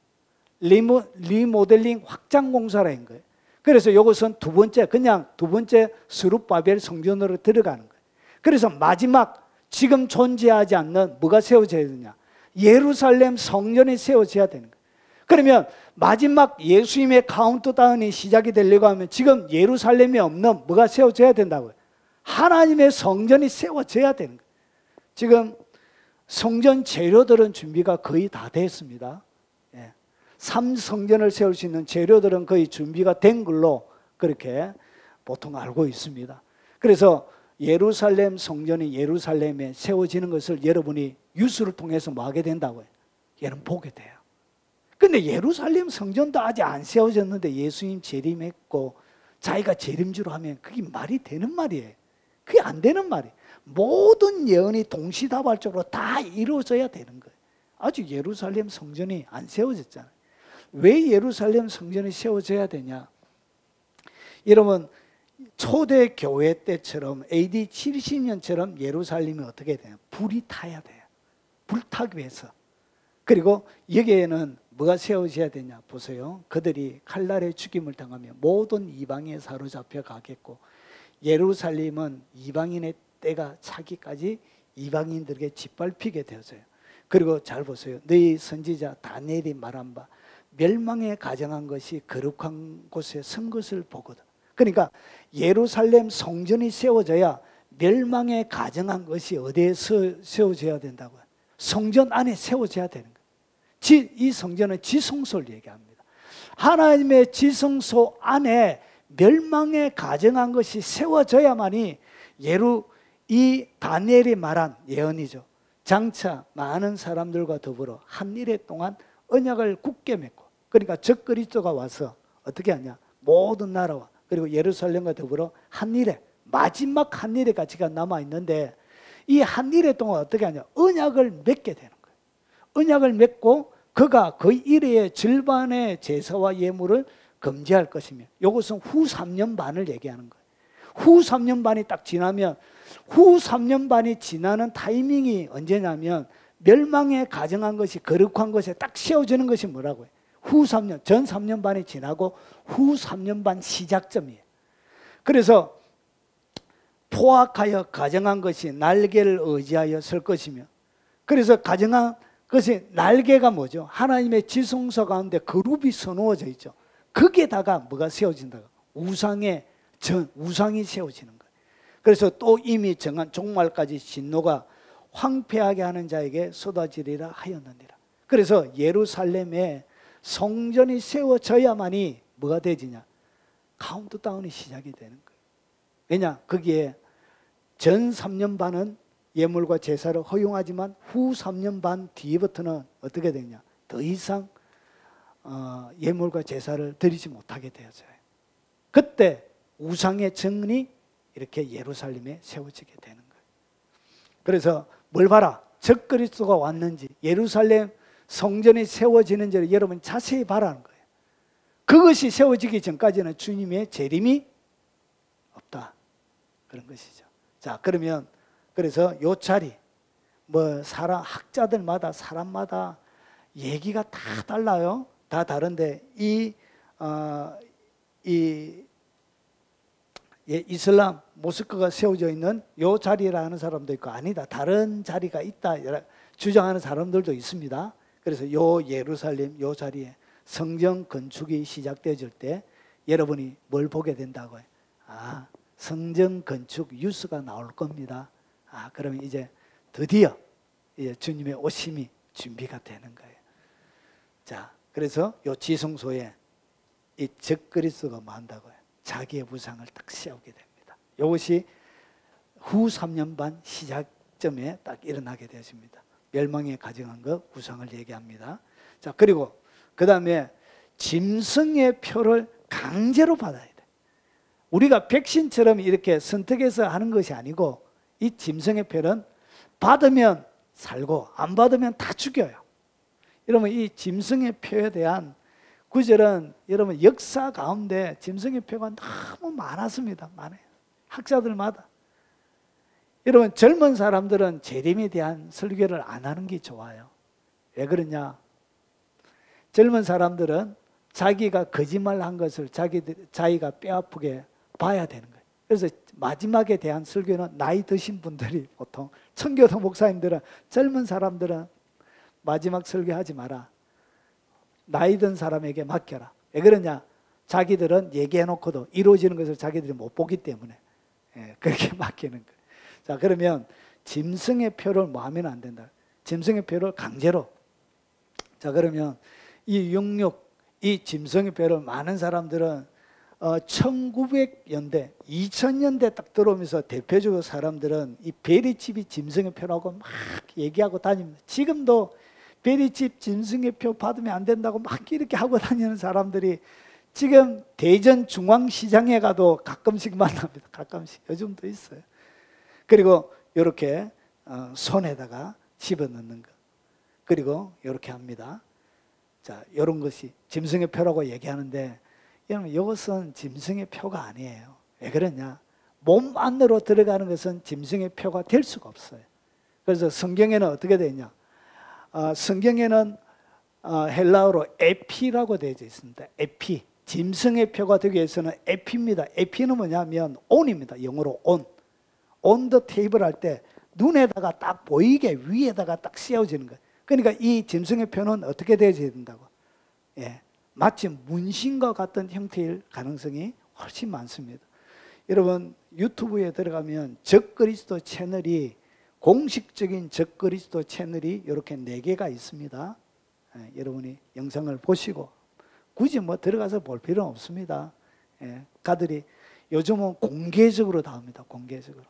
리모델링 확장 공사를 한 거예요. 그래서 이것은 2번째, 그냥 2번째 스룹바벨 성전으로 들어가는 거예요. 그래서 마지막 지금 존재하지 않는 뭐가 세워져야 되냐? 예루살렘 성전이 세워져야 되는 거예요. 그러면 마지막 예수님의 카운트다운이 시작이 되려고 하면 지금 예루살렘이 없는 뭐가 세워져야 된다고요? 하나님의 성전이 세워져야 되는 거예요. 지금 성전 재료들은 준비가 거의 다 됐습니다. 3성전을 세울 수 있는 재료들은 거의 준비가 된 걸로 그렇게 보통 알고 있습니다. 그래서 예루살렘 성전이 예루살렘에 세워지는 것을 여러분이 뉴스를 통해서 뭐 하게 된다고요? 여러분 보게 돼요. 근데 예루살렘 성전도 아직 안 세워졌는데 예수님 재림했고 자기가 재림주로 하면 그게 말이 되는 말이에요. 그게 안 되는 말이에요. 모든 예언이 동시다발적으로 다 이루어져야 되는 거예요. 아직 예루살렘 성전이 안 세워졌잖아요. 왜 예루살렘 성전이 세워져야 되냐? 여러분 초대 교회 때처럼 AD 70년처럼 예루살렘이 어떻게 돼요? 불이 타야 돼요. 불타기 위해서. 그리고 여기에는 뭐가 세워져야 되냐? 보세요. 그들이 칼날의 죽임을 당하며 모든 이방에 사로잡혀 가겠고 예루살렘은 이방인의 때가 차기까지 이방인들에게 짓밟히게 되었어요. 그리고 잘 보세요. 너희 선지자 다니엘이 말한 바 멸망에 가정한 것이 거룩한 곳에 선 것을 보거든. 그러니까 예루살렘 성전이 세워져야 멸망에 가정한 것이 어디에 세워져야 된다고요? 성전 안에 세워져야 되는 거예요. 이 성전은 지성소를 얘기합니다. 하나님의 지성소 안에 멸망에 가정한 것이 세워져야만이 이 다니엘이 말한 예언이죠. 장차 많은 사람들과 더불어 한 일해 동안 언약을 굳게 맺고, 그러니까 적그리스도가 와서 어떻게 하냐, 모든 나라와 그리고 예루살렘과 더불어 한 일해, 마지막 한 일의 가치가 남아있는데, 이 한 일해 동안 어떻게 하냐, 언약을 맺게 되는 거예요. 언약을 맺고 그가 그 일해의 절반의 제사와 예물을 금지할 것이며, 이것은 후 3년 반을 얘기하는 거예요. 후 3년 반이 딱 지나면, 후 3년 반이 지나는 타이밍이 언제냐면, 멸망에 가정한 것이, 거룩한 것에 딱 세워지는 것이 뭐라고요? 후 3년, 전 3년 반이 지나고 후 3년 반 시작점이에요. 그래서 포악하여 가정한 것이 날개를 의지하여 설 것이며, 그래서 가정한 것이 날개가 뭐죠? 하나님의 지성소 가운데 그룹이 서놓아져 있죠. 거기에다가 뭐가 세워진다고? 우상이 세워지는 거예요. 그래서 또 이미 정한 종말까지 진노가 황폐하게 하는 자에게 쏟아지리라 하였느니라. 그래서 예루살렘에 성전이 세워져야만이 뭐가 되지냐? 카운트다운이 시작이 되는 거예요. 왜냐? 거기에 전 3년 반은 예물과 제사를 허용하지만 후 3년 반 뒤부터는 어떻게 되냐? 더 이상 예물과 제사를 드리지 못하게 되어져요. 그때 우상의 정이 이렇게 예루살렘에 세워지게 되는 거예요. 그래서 뭘 봐라? 적그리스도가 왔는지, 예루살렘 성전이 세워지는지를 여러분 자세히 봐라는 거예요. 그것이 세워지기 전까지는 주님의 재림이 없다, 그런 것이죠. 자, 그러면 그래서 요 자리, 뭐 사람, 학자들마다 사람마다 얘기가 다 달라요. 다 다른데 이슬람 모스크가 세워져 있는 요 자리라는 사람도 있고, 아니다, 다른 자리가 있다 주장하는 사람들도 있습니다. 그래서 요 예루살렘 요 자리에 성전 건축이 시작되어질 때 여러분이 뭘 보게 된다고요? 아, 성전 건축 뉴스가 나올 겁니다. 아, 그러면 이제 드디어 이제 주님의 오심이 준비가 되는 거예요. 자, 그래서 요 지성소에 이 적그리스도가 뭐 한다고요? 자기의 우상을 딱 세우게 됩니다. 이것이 후 3년 반 시작점에 딱 일어나게 되었습니다. 멸망에 가정한 것, 우상을 얘기합니다. 자, 그리고 그 다음에 짐승의 표를 강제로 받아야 돼. 우리가 백신처럼 이렇게 선택해서 하는 것이 아니고, 이 짐승의 표는 받으면 살고 안 받으면 다 죽여요. 여러분, 이 짐승의 표에 대한 구절은 여러분 역사 가운데 짐승의 표가 너무 많았습니다. 많아요. 학자들마다. 여러분, 젊은 사람들은 재림에 대한 설교를 안 하는 게 좋아요. 왜 그러냐? 젊은 사람들은 자기가 거짓말한 것을 자기가 뼈아프게 봐야 되는 거예요. 그래서 마지막에 대한 설교는 나이 드신 분들이 보통, 청교도 목사님들은 젊은 사람들은 마지막 설교하지 마라, 나이 든 사람에게 맡겨라. 왜 그러냐? 자기들은 얘기해놓고도 이루어지는 것을 자기들이 못 보기 때문에 그렇게 맡기는 거예요. 자, 그러면 짐승의 표를 뭐 하면 안 된다? 짐승의 표를 강제로. 자, 그러면 이 66, 이 짐승의 표를 많은 사람들은 1900년대, 2000년대 딱 들어오면서 대표적으로 사람들은 이 베리집이 짐승의 표라고 막 얘기하고 다닙니다. 지금도 베리집 짐승의 표 받으면 안 된다고 막 이렇게 하고 다니는 사람들이 지금 대전 중앙시장에 가도 가끔씩 만납니다. 가끔씩. 요즘도 있어요. 그리고 이렇게 손에다가 집어넣는 것. 그리고 이렇게 합니다. 자, 이런 것이 짐승의 표라고 얘기하는데, 여러분, 이것은 짐승의 표가 아니에요. 왜 그러냐? 몸 안으로 들어가는 것은 짐승의 표가 될 수가 없어요. 그래서 성경에는 어떻게 되어 있냐? 성경에는 헬라어로 에피라고 되어 있습니다. 에피. 짐승의 표가 되기 위해서는 에피입니다. 에피는 뭐냐면 온입니다. 영어로 온. on the table 할 때 눈에다가 딱 보이게 위에다가 딱 씌워지는 거예요. 그러니까 이 짐승의 표는 어떻게 되어야 된다고? 예, 마치 문신과 같은 형태일 가능성이 훨씬 많습니다. 여러분, 유튜브에 들어가면 적그리스도 채널이, 공식적인 적그리스도 채널이 이렇게 4개가 있습니다. 예, 여러분이 영상을 보시고 굳이 뭐 들어가서 볼 필요는 없습니다. 예, 가들이 요즘은 공개적으로 나옵니다. 공개적으로.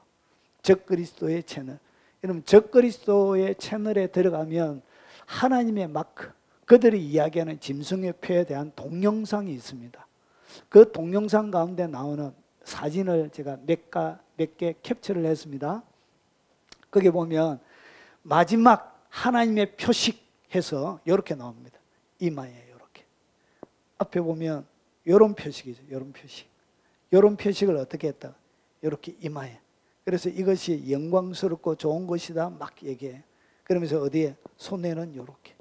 적그리스도의 채널. 여러분 적그리스도의 채널에 들어가면 하나님의 마크, 그들이 이야기하는 짐승의 표에 대한 동영상이 있습니다. 그 동영상 가운데 나오는 사진을 제가 몇 개 캡처를 했습니다. 거기 보면 마지막 하나님의 표식해서 이렇게 나옵니다. 이마에 이렇게. 앞에 보면 이런 표식이죠. 이런 표식. 이런 표식을 어떻게 했다? 이렇게 이마에. 그래서 이것이 영광스럽고 좋은 것이다 막 얘기해요. 그러면서 어디에? 손에는 이렇게.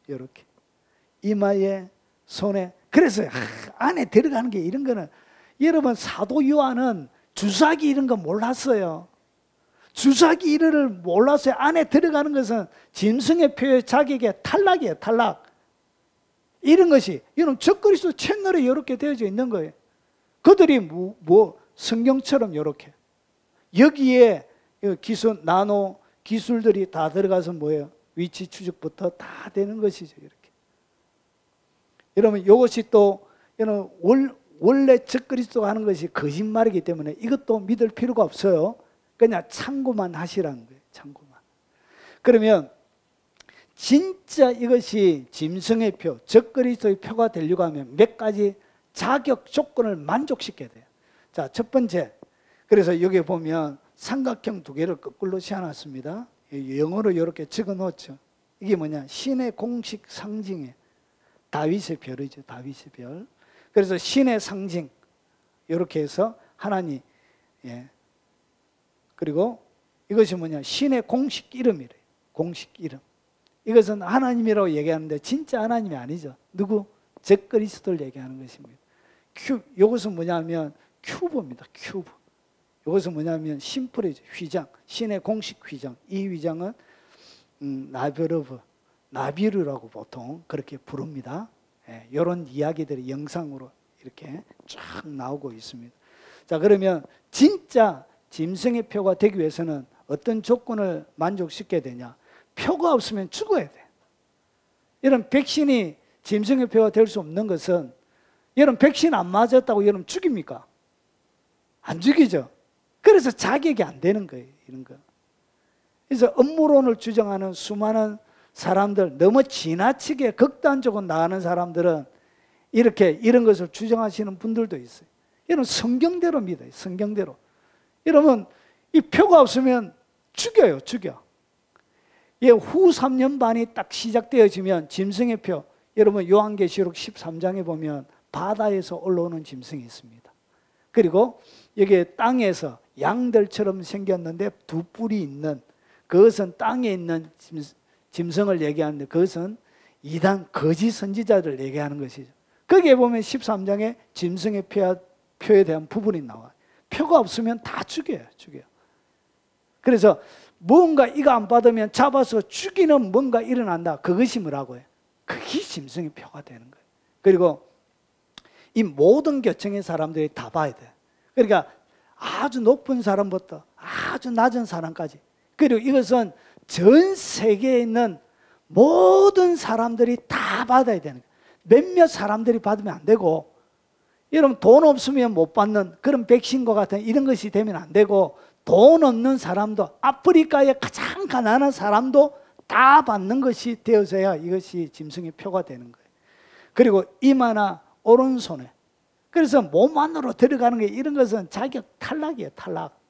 이렇게. 이마에, 손에. 그래서 안에 들어가는 게 이런 거는, 여러분 사도 요한은 주사기 이런 거 몰랐어요. 주사기 이런을 몰랐어요. 안에 들어가는 것은 짐승의 표의 자격의 탈락이에요. 탈락. 이런 것이 여러분 적그리스도 채널에 이렇게 되어져 있는 거예요. 그들이 성경처럼 이렇게 여기에 기술 나노 기술들이 다 들어가서 뭐예요? 위치 추적부터 다 되는 것이죠. 이렇게. 여러분 이것이 또 여러분 원래 적그리스도가 하는 것이 거짓말이기 때문에 이것도 믿을 필요가 없어요. 그냥 참고만 하시라는 거예요. 참고만. 그러면 진짜 이것이 짐승의 표, 적그리스도의 표가 되려고 하면 몇 가지 자격 조건을 만족시켜야 돼요. 자, 첫 번째. 그래서 여기 보면 삼각형 두 개를 거꾸로 씌워놨습니다. 영어로 이렇게 적어 놓죠. 이게 뭐냐? 신의 공식 상징이에요. 다윗의 별이죠. 다윗의 별. 그래서 신의 상징. 이렇게 해서 하나님. 예. 그리고 이것이 뭐냐? 신의 공식 이름이래요. 공식 이름. 이것은 하나님이라고 얘기하는데 진짜 하나님이 아니죠. 누구? 적그리스도를 얘기하는 것입니다. 이것은 뭐냐면 큐브입니다. 큐브. 이것은 뭐냐면 심플이죠. 휘장. 신의 공식 휘장. 이 휘장은 나비르브, 나비르라고 보통 그렇게 부릅니다. 예, 이런 이야기들이 영상으로 이렇게 쫙 나오고 있습니다. 자, 그러면 진짜 짐승의 표가 되기 위해서는 어떤 조건을 만족시켜야 되냐? 표가 없으면 죽어야 돼. 이런 백신이 짐승의 표가 될 수 없는 것은, 여러분 백신 안 맞았다고 여러분 죽입니까? 안 죽이죠. 그래서 자격이 안 되는 거예요. 이런 거. 그래서 음모론을 주장하는 수많은 사람들, 너무 지나치게 극단적으로 나가는 사람들은 이렇게 이런 것을 주장하시는 분들도 있어요. 여러분 성경대로 믿어요. 성경대로. 여러분 이 표가 없으면 죽여요. 죽여. 예, 후 3년 반이 딱 시작되어지면 짐승의 표, 여러분 요한계시록 13장에 보면 바다에서 올라오는 짐승이 있습니다. 그리고 여기 땅에서 양들처럼 생겼는데 두 뿔이 있는, 그것은 땅에 있는 짐승을 얘기하는데 그것은 이단 거짓 선지자들을 얘기하는 것이죠. 거기에 보면 13장에 짐승의 표에 대한 부분이 나와요. 표가 없으면 다 죽여요. 죽여요. 그래서 뭔가 이거 안 받으면 잡아서 죽이는 뭔가 일어난다. 그것이 뭐라고 해요? 그게 짐승의 표가 되는 거예요. 그리고 이 모든 계층의 사람들이 다 봐야 돼요. 그러니까 아주 높은 사람부터 아주 낮은 사람까지. 그리고 이것은 전 세계에 있는 모든 사람들이 다 받아야 되는 거예요. 몇몇 사람들이 받으면 안 되고, 여러분 돈 없으면 못 받는 그런 백신과 같은 이런 것이 되면 안 되고, 돈 없는 사람도, 아프리카의 가장 가난한 사람도 다 받는 것이 되어서야 이것이 짐승의 표가 되는 거예요. 그리고 이마나 오른손에, 그래서 몸 안으로 들어가는 게, 이런 것은 자격 탈락이에요. 탈락.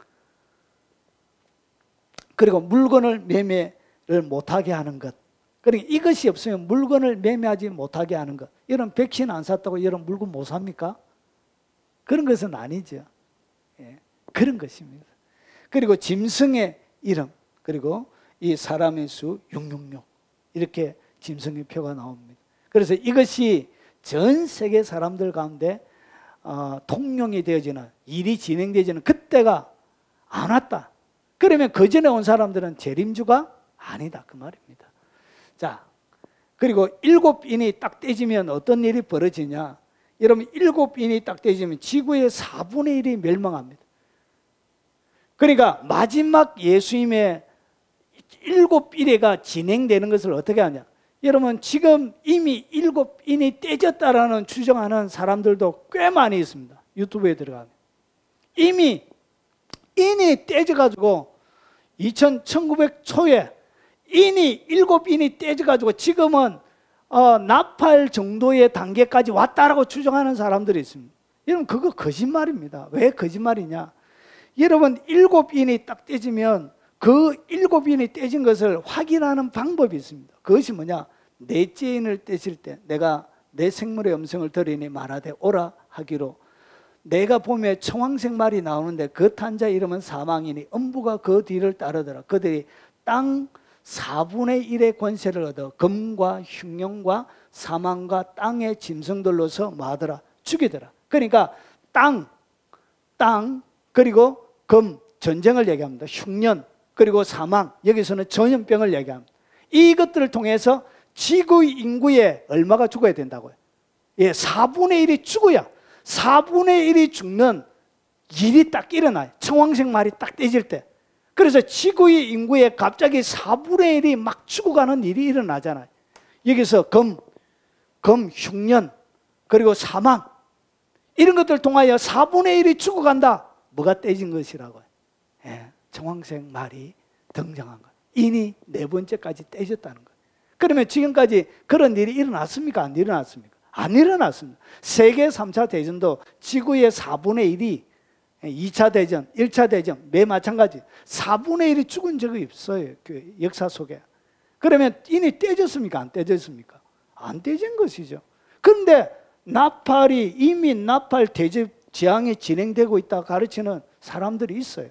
그리고 물건을 매매를 못하게 하는 것. 그러니까 이것이 없으면 물건을 매매하지 못하게 하는 것. 이런 백신 안 샀다고 이런 물건 못 삽니까? 그런 것은 아니죠. 예, 그런 것입니다. 그리고 짐승의 이름, 그리고 이 사람의 수 666, 이렇게 짐승의 표가 나옵니다. 그래서 이것이 전 세계 사람들 가운데 통용이 되어지는, 일이 진행되어지는 그때가 안 왔다. 그러면 그 전에 온 사람들은 재림주가 아니다, 그 말입니다. 자, 그리고 7인이 딱 떼지면 어떤 일이 벌어지냐? 여러분 7인이 딱 떼지면 지구의 4분의 1이 멸망합니다. 그러니까 마지막 예수님의 7일회가 진행되는 것을 어떻게 하냐? 여러분 지금 이미 7인이 떼졌다라는 추정하는 사람들도 꽤 많이 있습니다. 유튜브에 들어가면. 이미 인이 떼져가지고 1900 초에 인이 7인이 떼져가지고 지금은 나팔 정도의 단계까지 왔다라고 추정하는 사람들이 있습니다. 여러분 그거 거짓말입니다. 왜 거짓말이냐? 여러분 7인이 딱 떼지면 그 7인이 떼진 것을 확인하는 방법이 있습니다. 그것이 뭐냐? 넷째 인을 떼실 때 내가 내 생물의 음성을 들으니 말하되 오라 하기로 내가 보면 청황색 말이 나오는데 그 탄자 이름은 사망이니 음부가 그 뒤를 따르더라. 그들이 땅 4분의 1의 권세를 얻어 금과 흉령과 사망과 땅의 짐승들로서 뭐하더라? 죽이더라. 그러니까 땅 그리고 금, 전쟁을 얘기합니다. 흉년 그리고 사망, 여기서는 전염병을 얘기합니다. 이것들을 통해서 지구 인구의 얼마가 죽어야 된다고요? 예, 4분의 1이 죽어야 4분의 1이 죽는 일이 딱 일어나요. 청황색 말이 딱 떼질 때. 그래서 지구의 인구의 갑자기 4분의 1이 막 죽어가는 일이 일어나잖아요. 여기서 금, 흉년, 그리고 사망 이런 것들 통하여 4분의 1이 죽어간다. 뭐가 떼진 것이라고요? 예, 청황색 말이 등장한 거예요. 인이 4번째까지 떼졌다는 거예요. 그러면 지금까지 그런 일이 일어났습니까? 안 일어났습니까? 안 일어났습니다. 세계 3차 대전도 지구의 4분의 1이 2차 대전, 1차 대전 매 마찬가지 4분의 1이 죽은 적이 없어요. 그 역사 속에. 그러면 인이 떼졌습니까? 안 떼졌습니까? 안 떼진 것이죠. 그런데 나팔이 이미 나팔 대접 재앙이 진행되고 있다 가르치는 사람들이 있어요.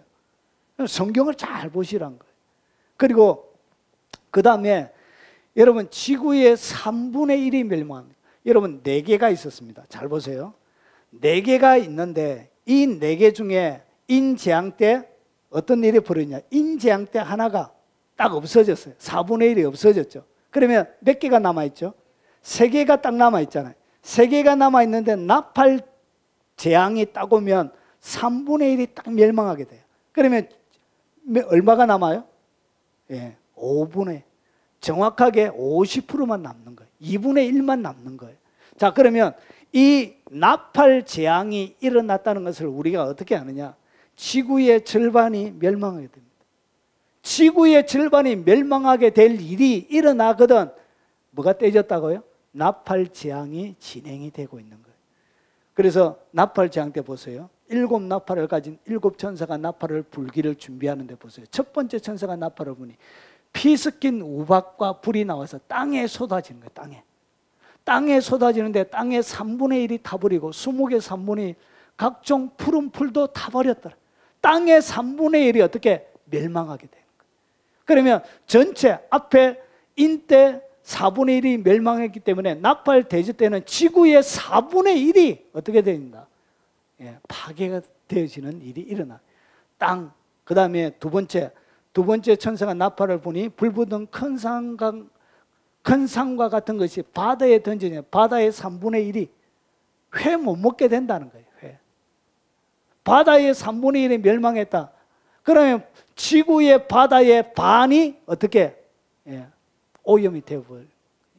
성경을 잘 보시란 거예요. 그리고 그 다음에 여러분 지구의 3분의 1이 멸망합니다. 여러분 4개가 있었습니다. 잘 보세요. 4개가 있는데 이 4개 중에 인재앙 때 어떤 일이 벌어지냐? 인재앙 때 하나가 딱 없어졌어요. 4분의 1이 없어졌죠. 그러면 몇 개가 남아있죠? 3개가 딱 남아있잖아요. 3개가 남아있는데 나팔 재앙이 딱 오면 3분의 1이 딱 멸망하게 돼요. 그러면 얼마가 남아요? 예, 5분의 정확하게 50%만 남는 거예요. 2분의 1만 남는 거예요. 자, 그러면 이 나팔 재앙이 일어났다는 것을 우리가 어떻게 아느냐? 지구의 절반이 멸망하게 됩니다. 지구의 절반이 멸망하게 될 일이 일어나거든 뭐가 떼졌다고요? 나팔 재앙이 진행이 되고 있는 거예요. 그래서 나팔 재앙 때 보세요. 7 나팔을 가진 7 천사가 나팔을 불기를 준비하는데 보세요. 첫 번째 천사가 나팔을 부니 피 섞인 우박과 불이 나와서 땅에 쏟아지는 거예요. 땅에 쏟아지는데 땅의 3분의 1이 타버리고 20개 3분의 1 각종 푸른 풀도 타버렸더라. 땅의 3분의 1이 어떻게 멸망하게 되는 거예요. 그러면 전체 앞에 인대 4분의 1이 멸망했기 때문에 나팔 대지 때는 지구의 4분의 1이 어떻게 됩니다? 예, 파괴가 되어지는 일이 일어나. 땅, 그 다음에 두 번째 천사가 나팔을 부니 불붙은 큰 상과 같은 것이 바다에 던지냐. 바다의 3분의 1이 회 못 먹게 된다는 거예요. 회. 바다의 3분의 1이 멸망했다. 그러면 지구의 바다의 반이 어떻게 오염이 되어버릴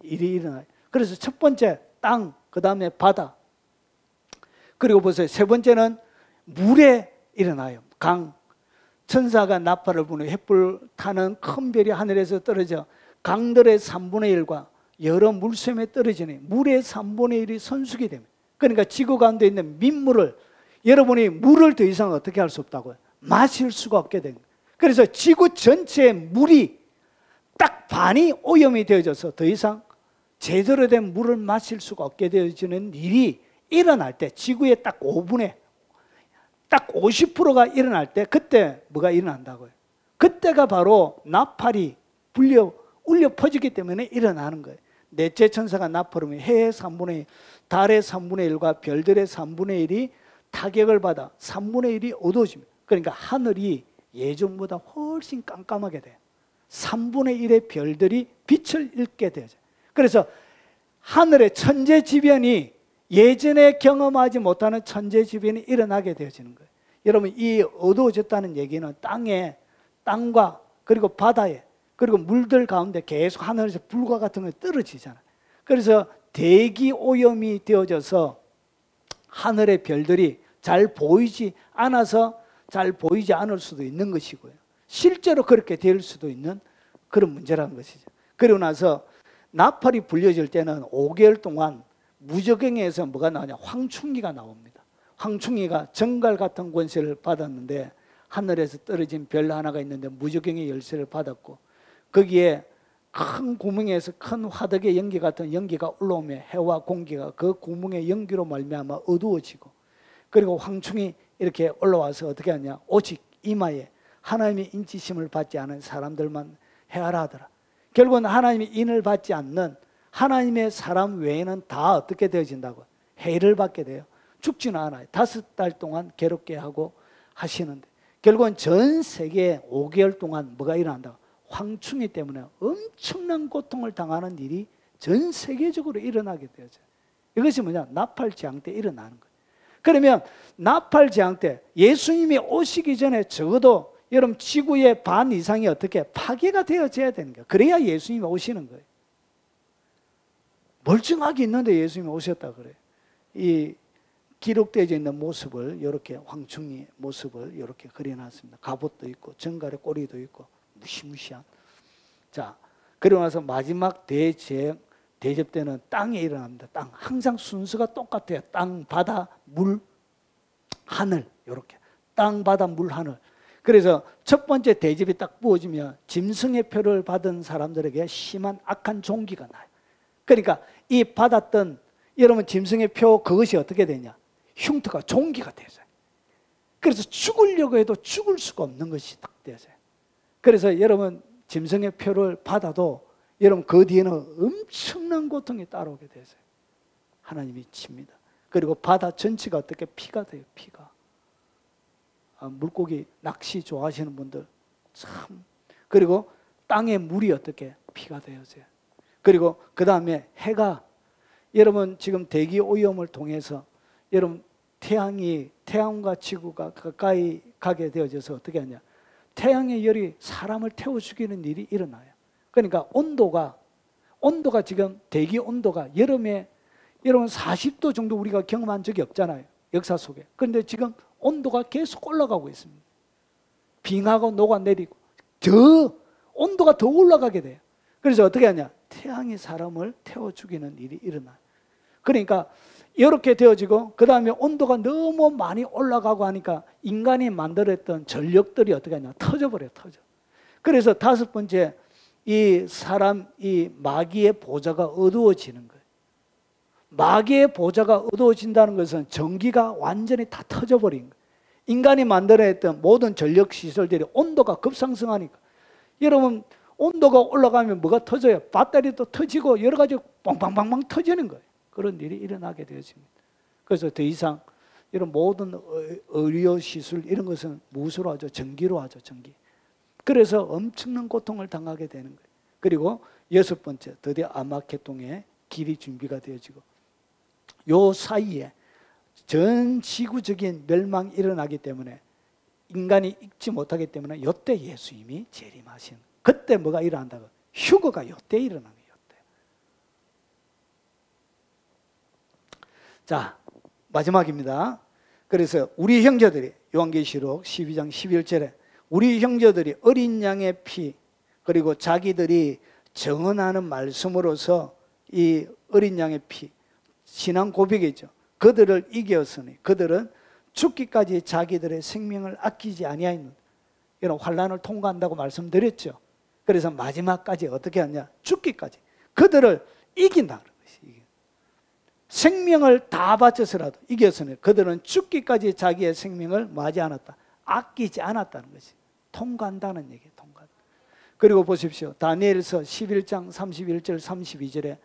일이 일어나요. 그래서 첫 번째 땅, 그 다음에 바다. 그리고 보세요. 세 번째는 물에 일어나요. 강. 천사가 나팔을 부는 횃불 타는 큰 별이 하늘에서 떨어져 강들의 3분의 1과 여러 물샘에 떨어지니 물의 3분의 1이 선숙이 됩니다. 그러니까 지구 가운데 있는 민물을 여러분이 물을 더 이상 어떻게 할 수 없다고요? 마실 수가 없게 됩니다. 그래서 지구 전체의 물이 딱 반이 오염이 되어져서 더 이상 제대로 된 물을 마실 수가 없게 되어지는 일이 일어날 때 지구의 딱 5분의 딱 50%가 일어날 때 그때 뭐가 일어난다고요? 그때가 바로 나팔이 울려 퍼지기 때문에 일어나는 거예요. 넷째 천사가 나팔을 해의 3분의 1, 달의 3분의 1과 별들의 3분의 1이 타격을 받아 3분의 1이 어두워집니다. 그러니까 하늘이 예전보다 훨씬 깜깜하게 돼요. 3분의 1의 별들이 빛을 잃게 되죠. 그래서 하늘의 천재지변이 예전에 경험하지 못하는 천재지변이 일어나게 되어지는 거예요. 여러분 이 어두워졌다는 얘기는 땅과 그리고 바다에 그리고 물들 가운데 계속 하늘에서 불과 같은 게 떨어지잖아요. 그래서 대기 오염이 되어져서 하늘의 별들이 잘 보이지 않아서 잘 보이지 않을 수도 있는 것이고요. 실제로 그렇게 될 수도 있는 그런 문제라는 것이죠. 그리고 나서 나팔이 불려질 때는 5개월 동안 무저갱에서 뭐가 나오냐? 황충기가 나옵니다. 황충기가 정갈 같은 권세를 받았는데 하늘에서 떨어진 별 하나가 있는데 무저갱의 열쇠를 받았고 거기에 큰 구멍에서 큰 화덕의 연기 같은 연기가 올라오며 해와 공기가 그 구멍의 연기로 말미암아 어두워지고 그리고 황충이 이렇게 올라와서 어떻게 하냐? 오직 이마에 하나님의 인치심을 받지 않은 사람들만 헤아라 하더라. 결국은 하나님의 인을 받지 않는 하나님의 사람 외에는 다 어떻게 되어진다고? 해를 받게 돼요. 죽지는 않아요. 5달 동안 괴롭게 하고 하시는데 결국은 전 세계에 5개월 동안 뭐가 일어난다고? 황충이 때문에 엄청난 고통을 당하는 일이 전 세계적으로 일어나게 되어져요. 이것이 뭐냐? 나팔재앙 때 일어나는 거예요. 그러면 나팔재앙 때 예수님이 오시기 전에 적어도 여러분 지구의 반 이상이 어떻게 파괴가 되어져야 되는 거예요. 그래야 예수님이 오시는 거예요. 멀쩡하게 있는데 예수님이 오셨다 그래요. 이 기록되어 있는 모습을 이렇게 황충의 모습을 이렇게 그려놨습니다. 갑옷도 있고 정갈의 꼬리도 있고 무시무시한. 자, 그러고 나서 마지막 대접 때는 땅에 일어납니다. 땅 항상 순서가 똑같아요. 땅, 바다, 물, 하늘 이렇게 땅, 바다, 물, 하늘. 그래서 첫 번째 대접이 딱 부어지면 짐승의 표를 받은 사람들에게 심한 악한 종기가 나요. 그러니까 이 받았던 여러분 짐승의 표 그것이 어떻게 되냐? 흉터가 종기가 되어져요. 그래서 죽으려고 해도 죽을 수가 없는 것이 딱 되어져요. 그래서 여러분 짐승의 표를 받아도 여러분 그 뒤에는 엄청난 고통이 따라오게 되어져요. 하나님이 칩니다. 그리고 바다 전체가 어떻게 피가 돼요. 피가. 물고기 낚시 좋아하시는 분들 참. 그리고 땅에 물이 어떻게 피가 되어져요. 그리고 그 다음에 해가 여러분 지금 대기 오염을 통해서 여러분 태양과 지구가 가까이 가게 되어져서 어떻게 하냐? 태양의 열이 사람을 태워 죽이는 일이 일어나요. 그러니까 온도가 지금 대기 온도가 여름에 여러분 40도 정도 우리가 경험한 적이 없잖아요. 역사 속에. 그런데 지금 온도가 계속 올라가고 있습니다. 빙하가 녹아내리고 저 온도가 더 올라가게 돼요. 그래서 어떻게 하냐? 태양이 사람을 태워 죽이는 일이 일어나요. 그러니까 이렇게 되어지고 그 다음에 온도가 너무 많이 올라가고 하니까 인간이 만들었던 전력들이 어떻게 하냐? 터져버려요. 터져. 그래서 5번째 이 사람 이 마귀의 보좌가 어두워지는 거예요. 마귀의 보좌가 어두워진다는 것은 전기가 완전히 다 터져버린 거예요. 인간이 만들어냈던 모든 전력시설들이 온도가 급상승하니까 여러분 온도가 올라가면 뭐가 터져요? 배터리도 터지고 여러 가지 빵빵빵빵 터지는 거예요. 그런 일이 일어나게 되어집니다. 그래서 더 이상 이런 모든 의료시술 이런 것은 무엇으로 하죠? 전기로 하죠. 전기. 그래서 엄청난 고통을 당하게 되는 거예요. 그리고 6번째 드디어 아마겟돈의 길이 준비가 되어지고 요 사이에 전 지구적인 멸망이 일어나기 때문에 인간이 읽지 못하기 때문에 이때 예수님이 재림하신 그때 뭐가 일어난다고? 휴거가 이때 일어나는 거예요. 이때. 자, 마지막입니다. 그래서 우리 형제들이 요한계시록 12장 11절에 우리 형제들이 어린 양의 피 그리고 자기들이 정언하는 말씀으로서 이 어린 양의 피 신앙 고백이죠. 그들을 이겼으니 그들은 죽기까지 자기들의 생명을 아끼지 아니하였느니라. 이런 환난을 통과한다고 말씀드렸죠. 그래서 마지막까지 어떻게 하냐? 죽기까지 그들을 이긴다는 것이. 생명을 다 바쳐서라도 이겼으니 그들은 죽기까지 자기의 생명을 뭐하지 않았다? 아끼지 않았다는 것이. 통과한다는 얘기예요. 통과. 그리고 보십시오. 다니엘서 11장 31절 32절에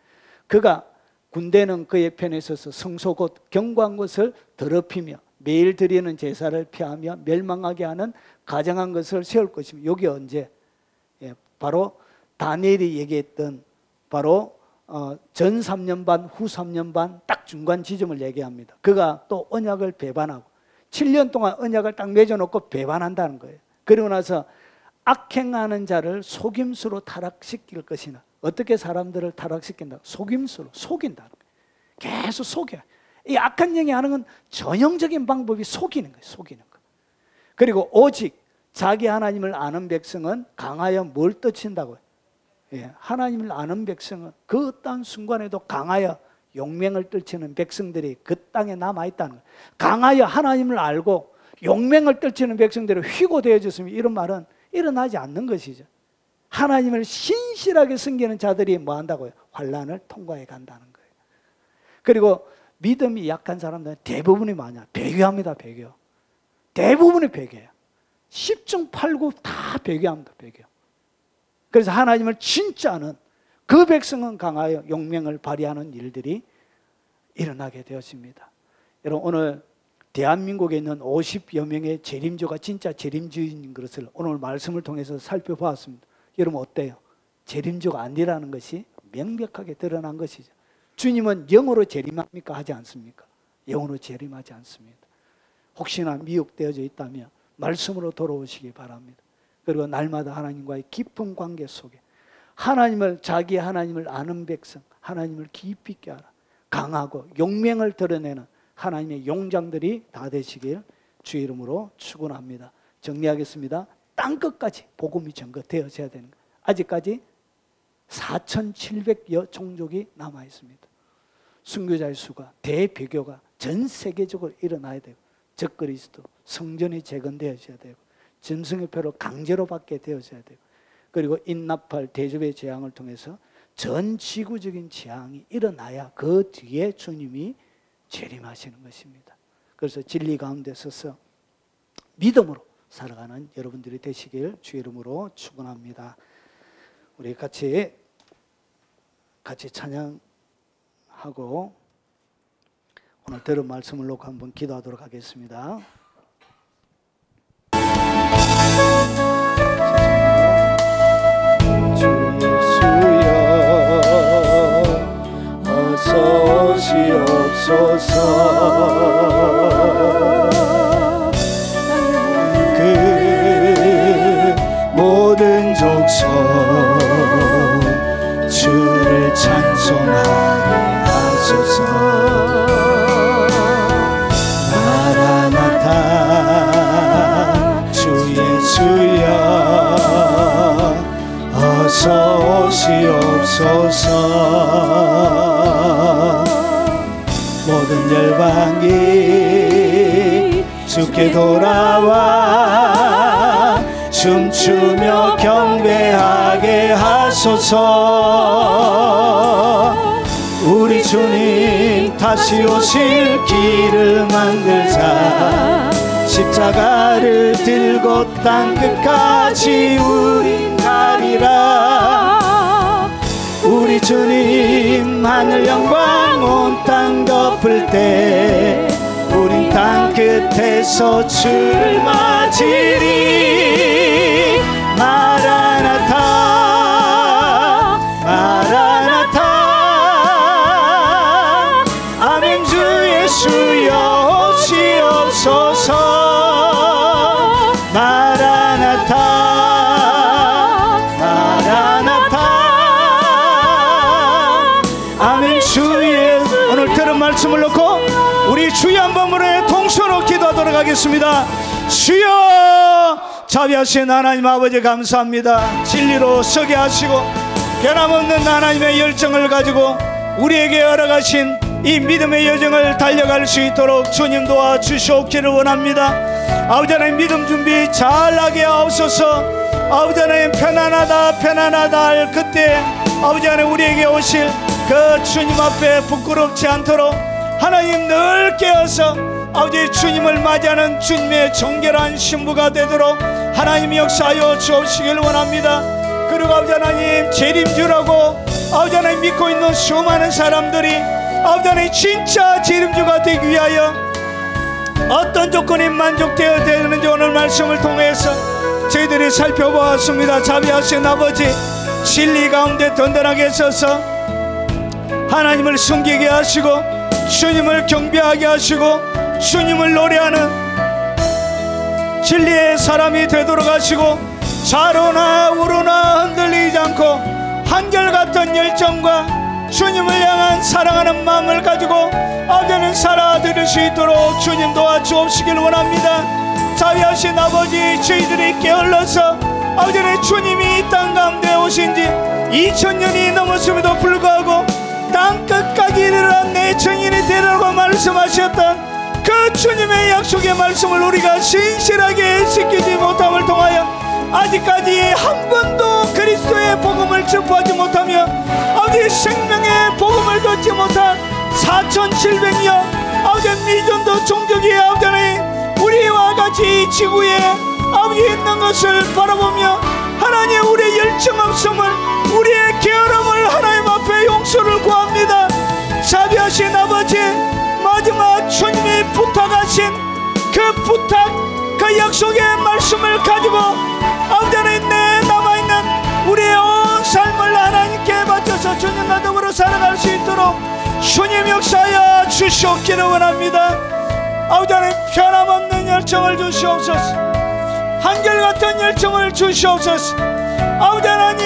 그가 군대는 그의 편에 서서 성소 곧 견고한 것을 더럽히며 매일 드리는 제사를 피하며 멸망하게 하는 가정한 것을 세울 것이며 여기 언제? 바로 다니엘이 얘기했던 바로 전 3년 반, 후 3년 반 딱 중간 지점을 얘기합니다. 그가 또 언약을 배반하고 7년 동안 언약을 딱 맺어놓고 배반한다는 거예요. 그리고 나서 악행하는 자를 속임수로 타락시킬 것이나 어떻게 사람들을 타락시킨다? 속임수로 속인다는 거예요. 계속 속여요. 이 악한 영이 하는 건 전형적인 방법이 속이는 거예요. 속이는 거. 그리고 오직 자기 하나님을 아는 백성은 강하여 뭘 떨친다고요? 예, 하나님을 아는 백성은 그 어떤 순간에도 강하여 용맹을 떨치는 백성들이 그 땅에 남아있다는 거예요. 강하여 하나님을 알고 용맹을 떨치는 백성들이 휘고되어졌으면 이런 말은 일어나지 않는 것이죠. 하나님을 신실하게 섬기는 자들이 뭐 한다고요? 환난을 통과해 간다는 거예요. 그리고 믿음이 약한 사람들은 대부분이 뭐냐? 배교합니다. 배교. 대부분이 배교예요. 10중 8구 다 배교합니다. 배교. 그래서 하나님을 진짜 아는 그 백성은 강하여 용맹을 발휘하는 일들이 일어나게 되었습니다. 여러분, 오늘 대한민국에 있는 50여 명의 재림주가 진짜 재림주인 것을 오늘 말씀을 통해서 살펴보았습니다. 여러분 어때요? 재림주가 아니라는 것이 명백하게 드러난 것이죠. 주님은 영으로 재림합니까? 하지 않습니까? 영으로 재림하지 않습니다. 혹시나 미혹되어져 있다면 말씀으로 돌아오시기 바랍니다. 그리고 날마다 하나님과의 깊은 관계 속에 하나님을, 자기 하나님을 아는 백성, 하나님을 깊이 있게 알아 강하고 용맹을 드러내는 하나님의 용장들이 다 되시길 주의 이름으로 축원합니다. 정리하겠습니다. 땅끝까지 복음이 전거되어져야 되는 거예요. 아직까지 4,700여 종족이 남아 있습니다. 순교자의 수가, 대배교가 전 세계적으로 일어나야 되고, 적그리스도, 성전이 재건되어져야 되고, 짐승의 표를 강제로 받게 되어져야 되고, 그리고 인나팔 대접의 재앙을 통해서 전 지구적인 재앙이 일어나야 그 뒤에 주님이 재림하시는 것입니다. 그래서 진리 가운데 서서 믿음으로 살아가는 여러분들이 되시길 주의 이름으로 축원합니다. 우리 같이 찬양하고 오늘 들은 말씀을 놓고 한번 기도하도록 하겠습니다. 주 예수여 어서 오시옵소서. 모든 족속 주를 찬송하게 하소서. 마라나타 주 예수여 어서 오시옵소서. 모든 열방이 주께 돌아와 춤추며 경배하게 하소서. 우리 주님 다시 오실 길을 만들자. 십자가를 들고 땅끝까지 우린 가리라. 우리 주님 하늘 영광 온 땅 덮을 때 우린 땅끝에서 주를 맞으리. 마라나타 마라나타 아멘. 주 예수여 오시옵소서. 마라나타 마라나타 아멘. 주의 오늘 들은 말씀을 놓고 우리 주여 한 번만에 동서로 기도하도록 하겠습니다. 주여, 자비하신 하나님 아버지 감사합니다. 진리로 서게 하시고 변함없는 하나님의 열정을 가지고 우리에게 열어가신 이 믿음의 여정을 달려갈 수 있도록 주님 도와주시옵기를 원합니다. 아버지 하나님 믿음 준비 잘하게 하옵소서. 아버지 하나님 편안하다 편안하다 할 그때 아버지 하나님 우리에게 오실 그 주님 앞에 부끄럽지 않도록 하나님 늘 깨어서 아버지 주님을 맞이하는 주님의 정결한 신부가 되도록 하나님 역사하여 주옵시길 원합니다. 그리고 아버지 하나님 재림주라고 아버지 하나님 믿고 있는 수많은 사람들이 아버지 하나님 진짜 재림주가 되기 위하여 어떤 조건이 만족되어야 되는지 오늘 말씀을 통해서 저희들이 살펴보았습니다. 자비하신 아버지 진리 가운데 든든하게 서서 하나님을 숨기게 하시고 주님을 경배하게 하시고 주님을 노래하는 진리의 사람이 되도록 하시고 좌로나 우로나 흔들리지 않고 한결같은 열정과 주님을 향한 사랑하는 마음을 가지고 아버지는 살아드릴 수 있도록 주님 도와주옵시길 원합니다. 자비하신 아버지, 저희들이 게을러서 아버지 주님이 이 땅 가운데 오신 지 2000년이 넘었음에도 불구하고 땅 끝까지 이르러 내 증인이 되라고 말씀하셨던 그 주님의 약속의 말씀을 우리가 신실하게 지키지 못함을 통하여 아직까지 한 번도 그리스도의 복음을 전파하지 못하며 아버지 생명의 복음을 듣지 못한 4700년 아버지 미전도 종족이 아버지 우리와 같이 지구에 아버지 있는 것을 바라보며 하나님 우리의 열정 없음을, 우리의 게으름을 하나님 앞에 용서를 구합니다. 자비하신 아버지, 마지막 주님이 부탁하신 그 부탁, 그 약속의 말씀을 가지고 아버지 내 남아있는 우리의 온 삶을 하나님께 바쳐서 주님과 더불어 살아갈 수 있도록 주님 역사하여 주시옵기를 원합니다. 아버지 하나님 변함없는 열정을 주시옵소서. 한결같은 열정을 주시옵소서. 아버지 하나님,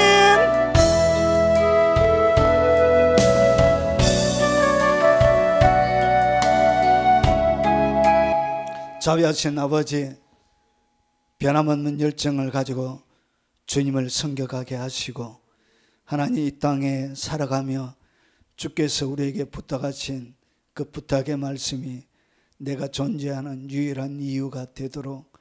자비하신 아버지, 변함없는 열정을 가지고 주님을 섬겨가게 하시고 하나님 이 땅에 살아가며 주께서 우리에게 부탁하신 그 부탁의 말씀이 내가 존재하는 유일한 이유가 되도록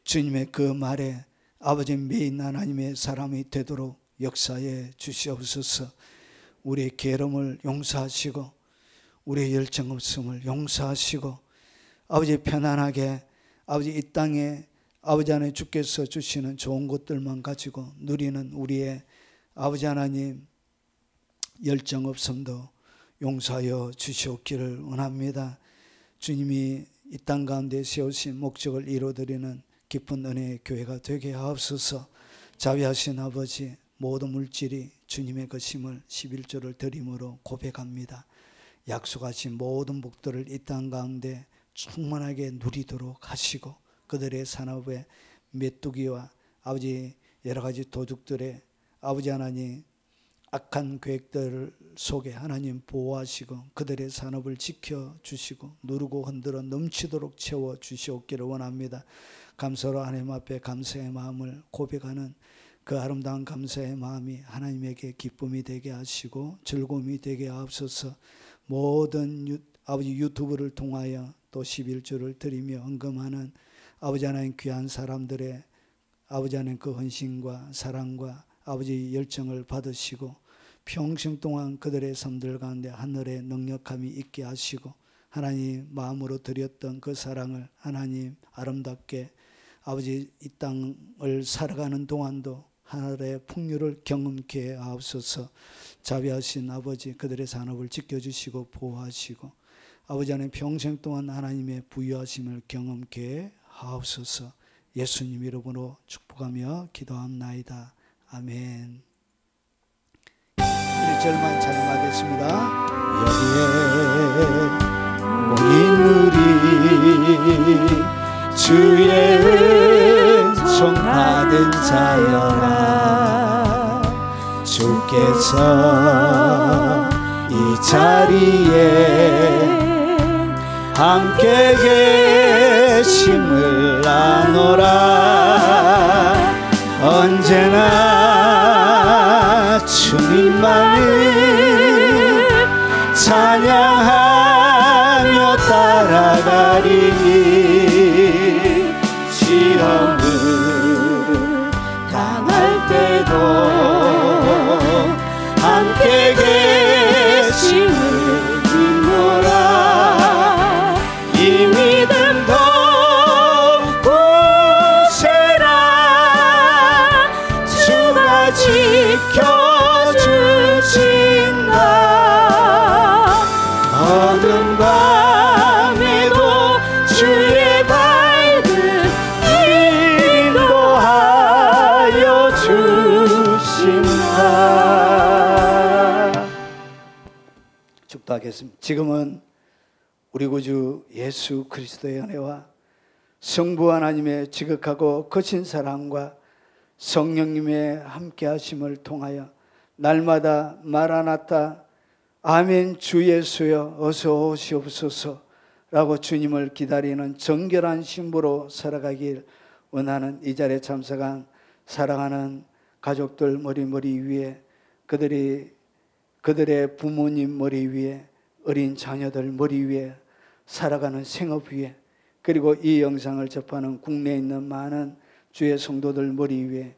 주님의 그 말에 아버지 메인 하나님의 사람이 되도록 역사해 주시옵소서. 우리의 게으름을 용서하시고 우리의 열정 없음을 용서하시고 아버지 편안하게 아버지 이 땅에 아버지 하나님 주께서 주시는 좋은 것들만 가지고 누리는 우리의 아버지 하나님 열정 없음도 용서하여 주시옵기를 원합니다. 주님이 이 땅 가운데 세우신 목적을 이루어드리는 깊은 은혜의 교회가 되게 하옵소서. 자비하신 아버지, 모든 물질이 주님의 것임을 11조를 드림으로 고백합니다. 약속하신 모든 복들을 이 땅 가운데 충만하게 누리도록 하시고 그들의 산업의 메뚜기와 아버지 여러 가지 도둑들의 아버지 하나님 악한 계획들 속에 하나님 보호하시고 그들의 산업을 지켜주시고 누르고 흔들어 넘치도록 채워주시옵기를 원합니다. 감사로 하나님 앞에 감사의 마음을 고백하는 그 아름다운 감사의 마음이 하나님에게 기쁨이 되게 하시고 즐거움이 되게 하옵소서. 모든 아버지 유튜브를 통하여 또 11조를 드리며 헌금하는 아버지 하나님 귀한 사람들의 아버지 하나님 그 헌신과 사랑과 아버지 열정을 받으시고 평생 동안 그들의 삶들 가운데 하늘의 능력함이 있게 하시고 하나님 마음으로 드렸던 그 사랑을 하나님 아름답게 아버지 이 땅을 살아가는 동안도 하늘의 풍요를 경험케 하옵소서. 자비하신 아버지 그들의 산업을 지켜주시고 보호하시고 아버지 하나님 평생 동안 하나님의 부유하심을 경험케 하옵소서. 예수님 이름으로 축복하며 기도합나이다. 아멘. 1절만 찬양하겠습니다. 여기에 모인 우리 주의 은총 받은 자여라. 주께서 이 자리에 함께 계심을 아노라. 언제나 주님만을 찬양하며 따라가리니 시험을 당할 때도 함께 계심을 믿노라. 이 믿음도 굳세라. 주가 지켜주신다. 어두운 밤에도 주의 발등 인도하여 주신다. 축도하겠습니다. 지금은 우리 구주 예수 그리스도의 은혜와 성부 하나님의 지극하고 거친 사랑과 성령님의 함께하심을 통하여 날마다 마라나타 아멘 주 예수여 어서 오시옵소서 라고 주님을 기다리는 정결한 신부로 살아가길 원하는 이 자리에 참석한 사랑하는 가족들 머리 위에, 그들의 부모님 머리 위에, 어린 자녀들 머리 위에, 살아가는 생업 위에, 그리고 이 영상을 접하는 국내에 있는 많은 주의 성도들 머리 위에,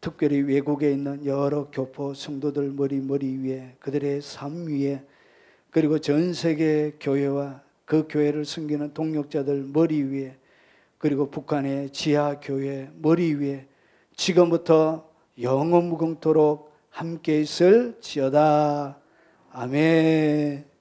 특별히 외국에 있는 여러 교포 성도들 머리 위에, 그들의 삶 위에, 그리고 전 세계 교회와 그 교회를 섬기는 동역자들 머리 위에, 그리고 북한의 지하 교회 머리 위에 지금부터 영원무궁토록 함께 있을지어다. 아멘.